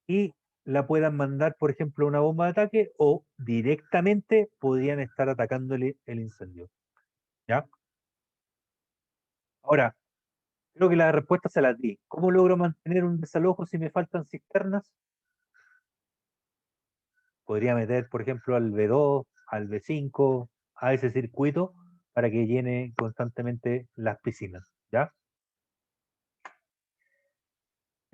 y la puedan mandar, por ejemplo, a una bomba de ataque o directamente podrían estar atacándole el incendio. ¿Ya? Ahora, creo que la respuesta se la di. ¿Cómo logro mantener un desalojo si me faltan cisternas? Podría meter, por ejemplo, al B2, al B5, a ese circuito para que llene constantemente las piscinas. ¿Ya?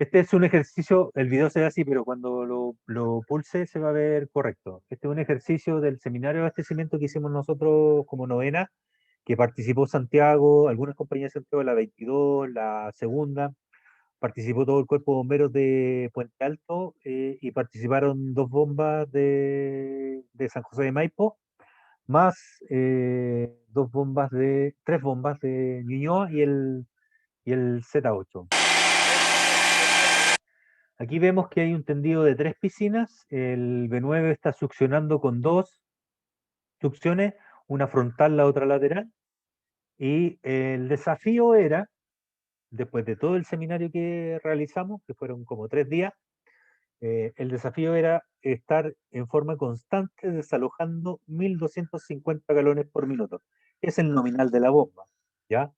Este es un ejercicio, el video se ve así, pero cuando lo pulse se va a ver correcto. Este es un ejercicio del seminario de abastecimiento que hicimos nosotros como novena, que participó Santiago, algunas compañías de Santiago, la 22, la segunda, participó todo el cuerpo de bomberos de Puente Alto y participaron dos bombas de San José de Maipo, más tres bombas de Ñuñoa y el Z8. Aquí vemos que hay un tendido de 3 piscinas, el B9 está succionando con 2 succiones, una frontal, la otra lateral, y el desafío era, después de todo el seminario que realizamos, que fueron como 3 días, el desafío era estar en forma constante desalojando 1250 galones por minuto. Es el nominal de la bomba, ¿ya?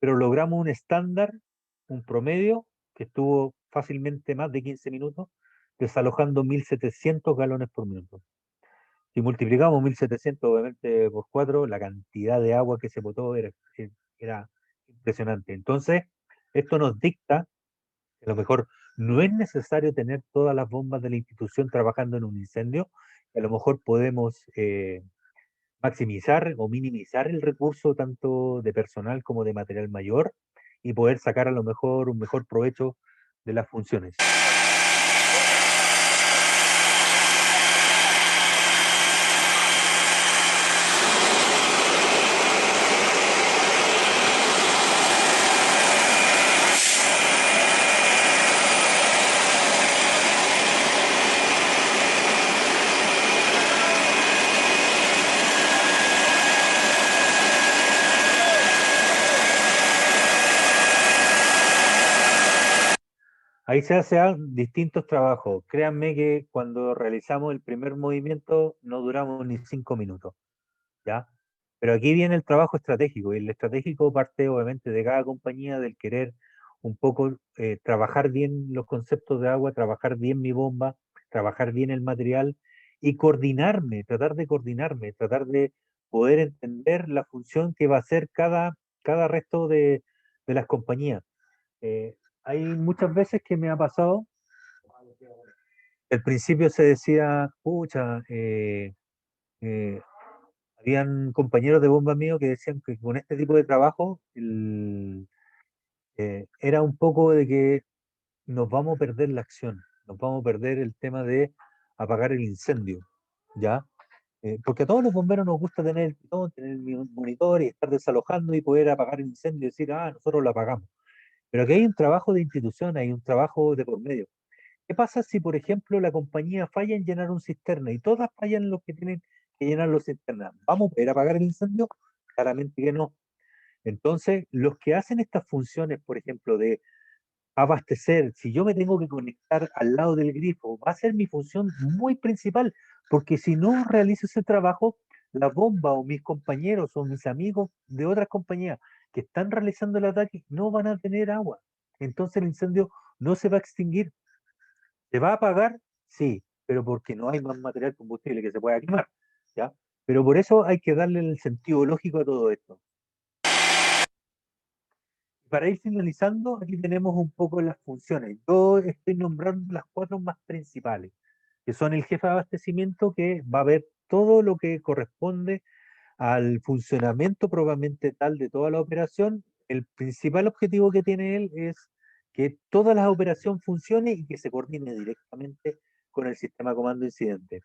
Pero logramos un estándar, un promedio, que estuvo fácilmente más de 15 minutos, desalojando 1700 galones por minuto. Si multiplicamos 1700 obviamente por 4, la cantidad de agua que se botó era impresionante. Entonces, esto nos dicta que a lo mejor no es necesario tener todas las bombas de la institución trabajando en un incendio, que a lo mejor podemos maximizar o minimizar el recurso tanto de personal como de material mayor y poder sacar a lo mejor un mejor provecho de las funciones. Ahí se hacen distintos trabajos. Créanme que cuando realizamos el primer movimiento no duramos ni 5 minutos, ¿ya? Pero aquí viene el trabajo estratégico, y el estratégico parte obviamente de cada compañía del querer un poco trabajar bien los conceptos de agua, trabajar bien mi bomba, trabajar bien el material y coordinarme, tratar de poder entender la función que va a hacer cada resto de las compañías. Hay muchas veces que me ha pasado, al principio se decía, pucha, habían compañeros de bomba mío que decían que con este tipo de trabajo era un poco de que nos vamos a perder la acción, nos vamos a perder el tema de apagar el incendio, ¿ya? Porque a todos los bomberos nos gusta tener el pitón, tener el monitor y estar desalojando y poder apagar el incendio y decir, ah, nosotros lo apagamos. Pero aquí hay un trabajo de institución, hay un trabajo de por medio. ¿Qué pasa si, por ejemplo, la compañía falla en llenar un cisterna y todas fallan los que tienen que llenar los cisternas? ¿Vamos a poder apagar el incendio? Claramente que no. Entonces, los que hacen estas funciones, por ejemplo, de abastecer, si yo me tengo que conectar al lado del grifo, va a ser mi función muy principal, porque si no realizo ese trabajo, la bomba o mis compañeros o mis amigos de otras compañías que están realizando el ataque no van a tener agua. Entonces el incendio no se va a extinguir. ¿Se va a apagar? Sí, pero porque no hay más material combustible que se pueda quemar, ¿ya? Pero por eso hay que darle el sentido lógico a todo esto. Para ir finalizando, aquí tenemos un poco las funciones. Yo estoy nombrando las 4 más principales, que son el jefe de abastecimiento, que va a ver todo lo que corresponde al funcionamiento probablemente tal de toda la operación. El principal objetivo que tiene él es que toda la operación funcione y que se coordine directamente con el sistema comando incidente.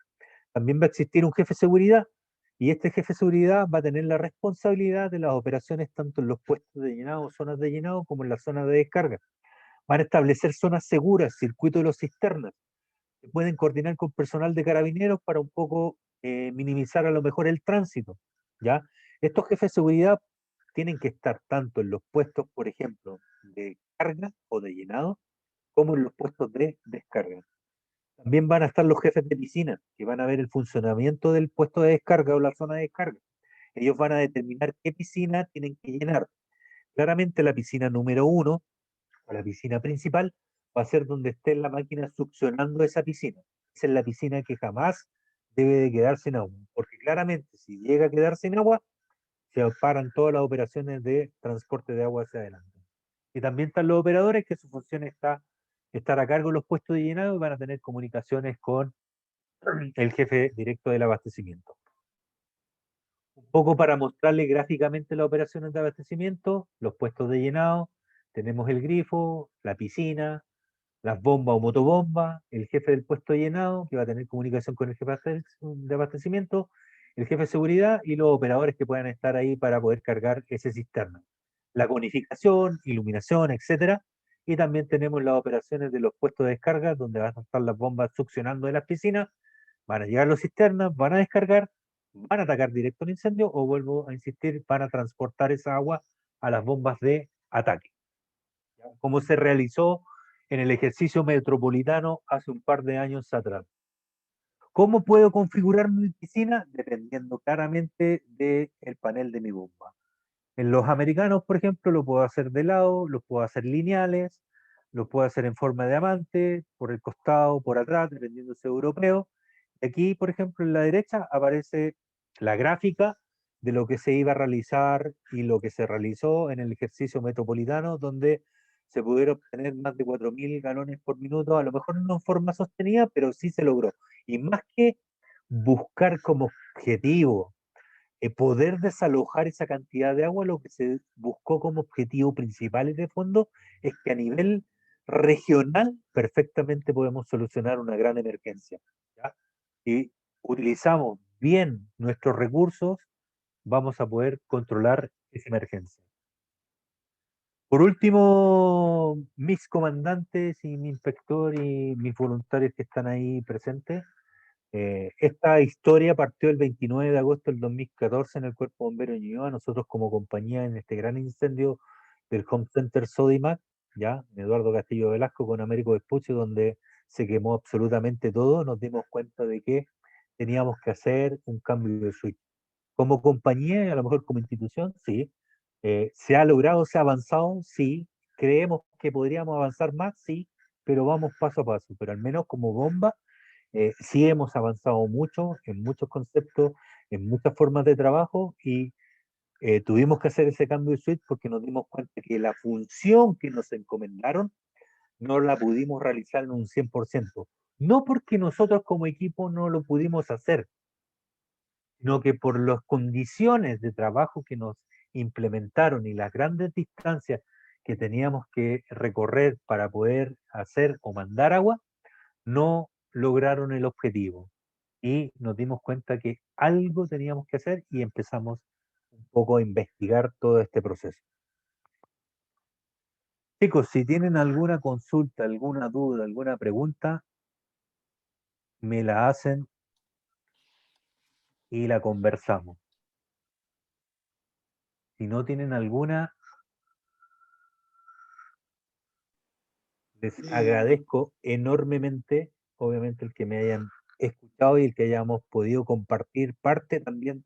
también va a existir un jefe de seguridad, y este jefe de seguridad va a tener la responsabilidad de las operaciones tanto en los puestos de llenado, zonas de llenado, como en las zonas de descarga. Van a establecer zonas seguras, circuitos de los cisternas. Se pueden coordinar con personal de carabineros para un poco minimizar a lo mejor el tránsito, ¿ya? Estos jefes de seguridad tienen que estar tanto en los puestos, por ejemplo, de carga o de llenado, como en los puestos de descarga. También van a estar los jefes de piscina, que van a ver el funcionamiento del puesto de descarga o la zona de descarga. Ellos van a determinar qué piscina tienen que llenar. Claramente la piscina número 1, o la piscina principal, va a ser donde esté la máquina succionando esa piscina. Esa es la piscina que jamás debe de quedar sin agua, porque claramente si llega a quedar sin agua, se paran todas las operaciones de transporte de agua hacia adelante. Y también están los operadores, que su función está estar a cargo de los puestos de llenado y van a tener comunicaciones con el jefe directo del abastecimiento. Un poco para mostrarle gráficamente las operaciones de abastecimiento, los puestos de llenado, tenemos el grifo, la piscina, las bombas o motobombas, el jefe del puesto de llenado, que va a tener comunicación con el jefe de abastecimiento, el jefe de seguridad y los operadores que puedan estar ahí para poder cargar ese cisterna. La conificación, iluminación, etcétera. Y también tenemos las operaciones de los puestos de descarga, donde van a estar las bombas succionando de las piscinas, van a llegar los cisternas, van a descargar, van a atacar directo el incendio, o vuelvo a insistir, van a transportar esa agua a las bombas de ataque. ¿Ya? Como se realizó en el ejercicio metropolitano hace un par de años atrás. ¿Cómo puedo configurar mi piscina? Dependiendo claramente del panel de mi bomba. En los americanos, por ejemplo, lo puedo hacer de lado, lo puedo hacer lineales, lo puedo hacer en forma de diamante, por el costado, por atrás, dependiendo si es europeo. Aquí, por ejemplo, en la derecha aparece la gráfica de lo que se iba a realizar y lo que se realizó en el ejercicio metropolitano, donde se pudieron obtener más de 4.000 galones por minuto, a lo mejor no en forma sostenida, pero sí se logró. Y más que buscar como objetivo poder desalojar esa cantidad de agua, lo que se buscó como objetivo principal y de fondo es que a nivel regional perfectamente podemos solucionar una gran emergencia, ¿ya? Y utilizamos bien nuestros recursos, vamos a poder controlar esa emergencia. Por último, mis comandantes y mi inspector y mis voluntarios que están ahí presentes, esta historia partió el 29 de agosto del 2014 en el Cuerpo Bombero de Ñuñoa. Nosotros como compañía en este gran incendio del Home Center Sodimac, ya, en Eduardo Castillo Velasco con Américo Vespucci, donde se quemó absolutamente todo, nos dimos cuenta de que teníamos que hacer un cambio de switch. Como compañía y a lo mejor como institución, sí. ¿Se ha logrado, se ha avanzado? Sí. ¿Creemos que podríamos avanzar más? Sí, pero vamos paso a paso. Pero al menos como bomba, sí hemos avanzado mucho en muchos conceptos, en muchas formas de trabajo, y tuvimos que hacer ese cambio de switch porque nos dimos cuenta que la función que nos encomendaron no la pudimos realizar en un 100%. No porque nosotros como equipo no lo pudimos hacer, sino que por las condiciones de trabajo que nos implementaron y las grandes distancias que teníamos que recorrer para poder hacer o mandar agua, no lograron el objetivo. Y nos dimos cuenta que algo teníamos que hacer y empezamos un poco a investigar todo este proceso. Chicos, si tienen alguna consulta, alguna duda, alguna pregunta, me la hacen y la conversamos. Si no tienen alguna, les agradezco enormemente, obviamente, el que me hayan escuchado y el que hayamos podido compartir parte también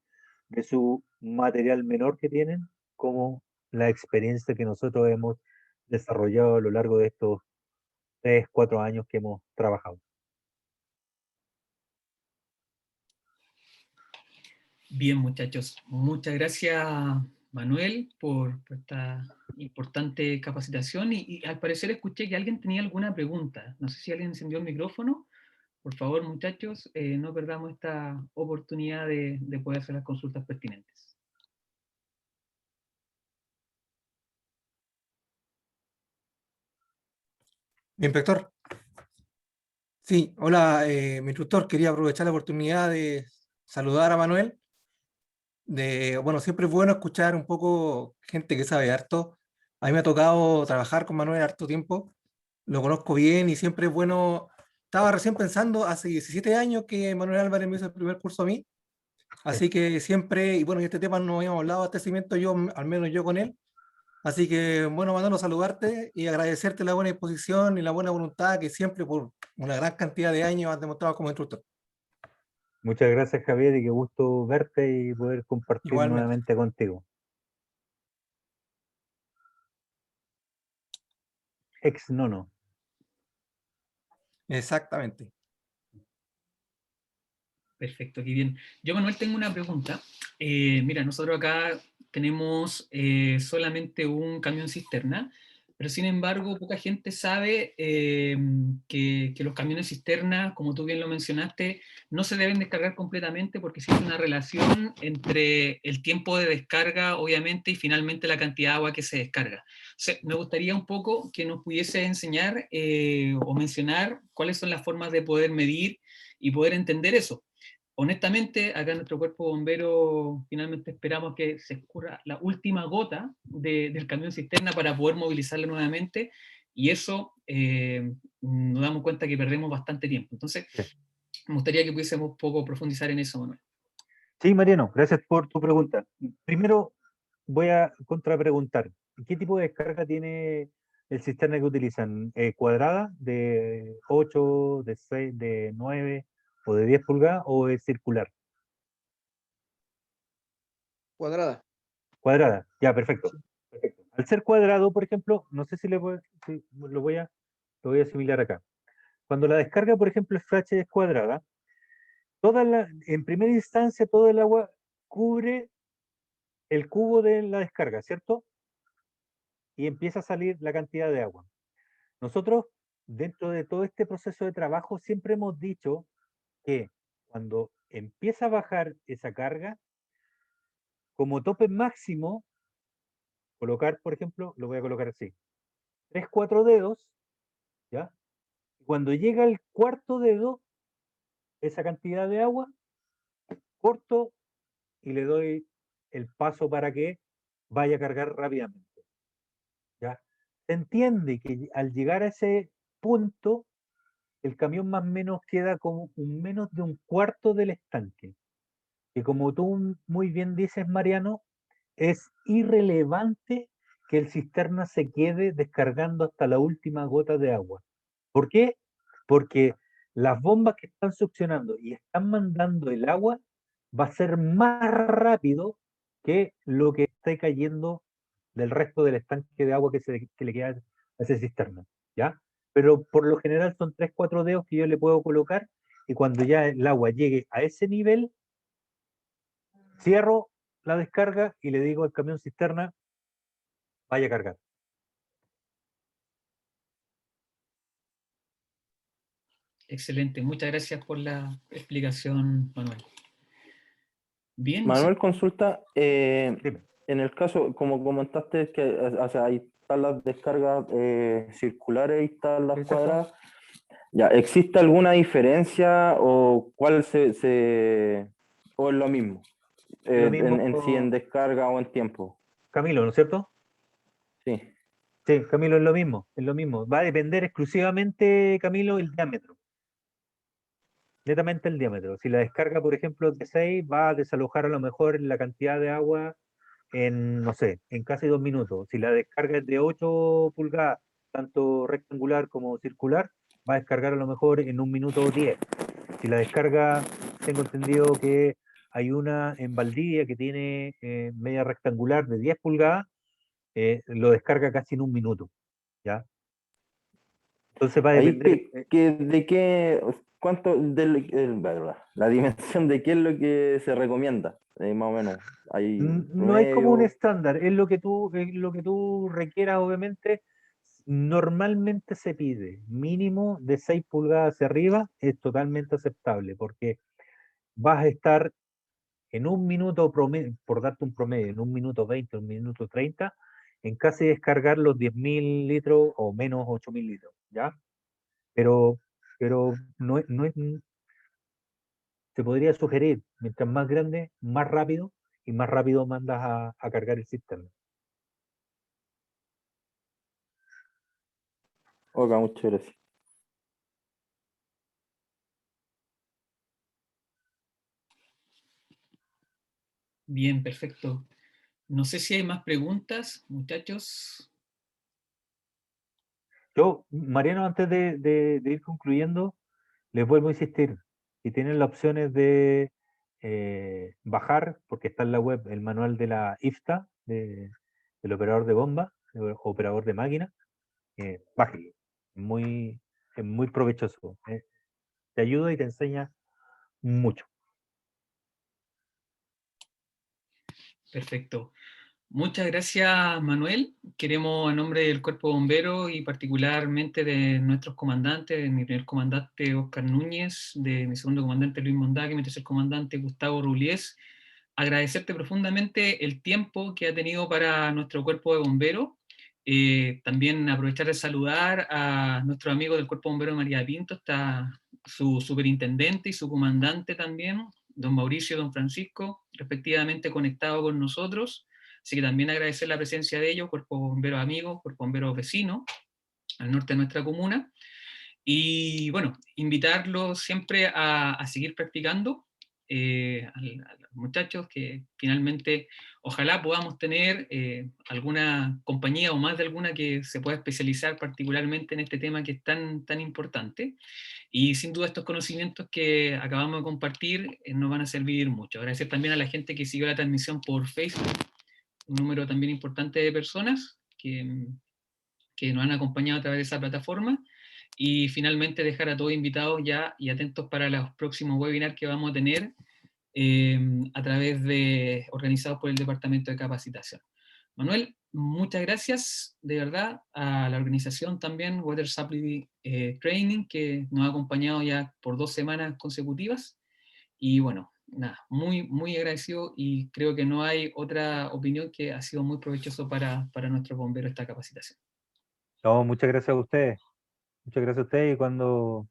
de su material menor que tienen, como la experiencia que nosotros hemos desarrollado a lo largo de estos 3, 4 años que hemos trabajado.
Bien, muchachos, muchas gracias, Manuel, por esta importante capacitación y al parecer escuché que alguien tenía alguna pregunta. No sé si alguien encendió el micrófono. Por favor, muchachos, no perdamos esta oportunidad de poder hacer las consultas pertinentes.
Inspector. Sí, hola, mi instructor, quería aprovechar la oportunidad de saludar a Manuel. Bueno, siempre es bueno escuchar un poco gente que sabe harto. A mí me ha tocado trabajar con Manuel harto tiempo, lo conozco bien y siempre es bueno. Estaba recién pensando, hace 17 años que Manuel Álvarez me hizo el primer curso a mí, así que siempre, y bueno, y este tema no habíamos hablado de abastecimiento, yo, al menos yo con él. Así que, bueno, Manolo, saludarte y agradecerte la buena disposición y la buena voluntad que siempre por una gran cantidad de años has demostrado como instructor.
Muchas gracias, Javier, y qué gusto verte y poder compartir
Igualmente,
nuevamente contigo. Ex nono.
exactamente.
Perfecto, qué bien. Yo, Manuel, tengo una pregunta. Mira, nosotros acá tenemos solamente un camión cisterna, pero sin embargo, poca gente sabe que los camiones cisterna, como tú bien lo mencionaste, no se deben descargar completamente porque existe una relación entre el tiempo de descarga, obviamente, y finalmente la cantidad de agua que se descarga. O sea, me gustaría un poco que nos pudiese enseñar o mencionar cuáles son las formas de poder medir y poder entender eso. Honestamente, acá en nuestro cuerpo bombero finalmente esperamos que se escurra la última gota del camión cisterna para poder movilizarlo nuevamente, y eso nos damos cuenta que perdemos bastante tiempo. Entonces,
Sí.
me gustaría que pudiésemos un poco profundizar en eso, Manuel.
Sí, Mariano, gracias por tu pregunta. Primero voy a contrapreguntar. ¿Qué tipo de descarga tiene el cisterna que utilizan? ¿Cuadrada de 8, de 6, de 9 o de 10 pulgadas o es circular?
Cuadrada.
Cuadrada, ya, perfecto. Perfecto. Al ser cuadrado, por ejemplo, no sé si, si lo voy a asimilar acá. Cuando la descarga, por ejemplo, es cuadrada, en primera instancia todo el agua cubre el cubo de la descarga, ¿cierto? Y empieza a salir la cantidad de agua. Nosotros, dentro de todo este proceso de trabajo, siempre hemos dicho que cuando empieza a bajar esa carga, como tope máximo, colocar, por ejemplo, lo voy a colocar así, 3, 4 dedos, ¿ya? Cuando llega el cuarto dedo, esa cantidad de agua, corto y le doy el paso para que vaya a cargar rápidamente, ¿ya? Se entiende que al llegar a ese punto, el camión más o menos queda como menos de un cuarto del estanque, que como tú muy bien dices, Mariano, es irrelevante que el cisterna se quede descargando hasta la última gota de agua. ¿Por qué? Porque las bombas que están succionando y están mandando el agua va a ser más rápido que lo que esté cayendo del resto del estanque de agua que le queda a ese cisterna, ¿ya? Pero por lo general son 3, 4 dedos que yo le puedo colocar y cuando ya el agua llegue a ese nivel, cierro la descarga y le digo al camión cisterna, vaya a cargar.
Excelente, muchas gracias por la explicación, Manuel. Bien,
Manuel, consulta,
Dime.
en el caso, como comentaste, que o sea, ahí están las descargas circulares y están las
Exacto.
cuadradas. Ya, ¿existe alguna diferencia o cuál o es lo mismo?
Lo mismo,
En sí, en descarga o en tiempo.
Camilo, ¿no es cierto?
Sí.
Sí, Camilo, es lo mismo, es lo mismo. Va a depender exclusivamente, Camilo, el diámetro. Netamente el diámetro. Si la descarga, por ejemplo, es de 6, va a desalojar a lo mejor la cantidad de agua en, no sé, en casi 2 minutos. Si la descarga es de 8 pulgadas, tanto rectangular como circular, va a descargar a lo mejor en 1 minuto o 10. Si la descarga, tengo entendido que hay una en Valdivia que tiene media rectangular de 10 pulgadas, lo descarga casi en 1 minuto, ¿ya? Entonces va a
Ahí,
depender.
cuánto, la dimensión de qué es lo que se recomienda, más o menos. Hay
No hay como un
promedio.
estándar, es lo que tú requieras, obviamente. Normalmente se pide mínimo de 6 pulgadas hacia arriba, es totalmente aceptable, porque vas a estar en 1 minuto promedio, por darte un promedio, en 1 minuto 20, 1 minuto 30, en casi descargar los 10.000 litros o menos 8.000 litros, ¿ya? Pero pero te podría sugerir, mientras más grande, más rápido, y más rápido mandas a cargar el sistema.
Ok, muchas gracias.
Bien, perfecto. No sé si hay más preguntas, muchachos.
Yo, Mariano, antes de ir concluyendo, les vuelvo a insistir, si tienen las opciones de bajar, porque está en la web el manual de la IFTA, del operador de bomba, operador de máquina, bájenlo. Es muy provechoso. Te ayuda y te enseña mucho.
Perfecto. Muchas gracias, Manuel. Queremos, en nombre del Cuerpo Bombero y particularmente de nuestros comandantes, de mi primer comandante Oscar Núñez, de mi segundo comandante Luis Mondaque, mi tercer comandante Gustavo Ruliés, agradecerte profundamente el tiempo que ha tenido para nuestro Cuerpo de Bomberos. También aprovechar de saludar a nuestro amigo del Cuerpo Bombero María Pinto, está su superintendente y su comandante también, don Mauricio y don Francisco, respectivamente conectados con nosotros. Así que también agradecer la presencia de ellos, Cuerpo Bomberos amigos, Cuerpo Bomberos vecinos, al norte de nuestra comuna. Y bueno, invitarlos siempre a seguir practicando, a los muchachos, que finalmente ojalá podamos tener alguna compañía o más de alguna que se pueda especializar particularmente en este tema que es tan importante. Y sin duda estos conocimientos que acabamos de compartir nos van a servir mucho. Agradecer también a la gente que siguió la transmisión por Facebook, un número también importante de personas que nos han acompañado a través de esa plataforma. Y finalmente dejar a todos invitados ya y atentos para los próximos webinars que vamos a tener a través de, organizados por el Departamento de Capacitación. Manuel, muchas gracias de verdad a la organización también, Water Supply Training, que nos ha acompañado ya por 2 semanas consecutivas. Y bueno, nada, muy agradecido, y creo que no hay otra opinión que ha sido muy provechoso para nuestros bomberos esta capacitación.
No, muchas gracias a ustedes. Muchas gracias a ustedes, y cuando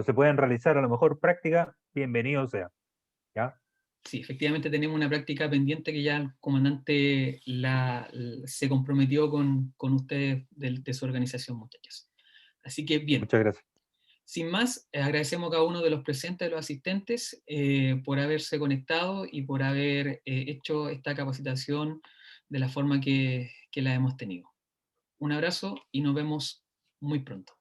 se pueden realizar a lo mejor práctica, bienvenido sea. ¿Ya?
Sí, efectivamente tenemos una práctica pendiente que ya el comandante se comprometió con ustedes de su organización, muchachos. Así que bien.
Muchas gracias.
Sin más, agradecemos a cada uno de los presentes, de los asistentes, por haberse conectado y por haber hecho esta capacitación de la forma que la hemos tenido. Un abrazo y nos vemos muy pronto.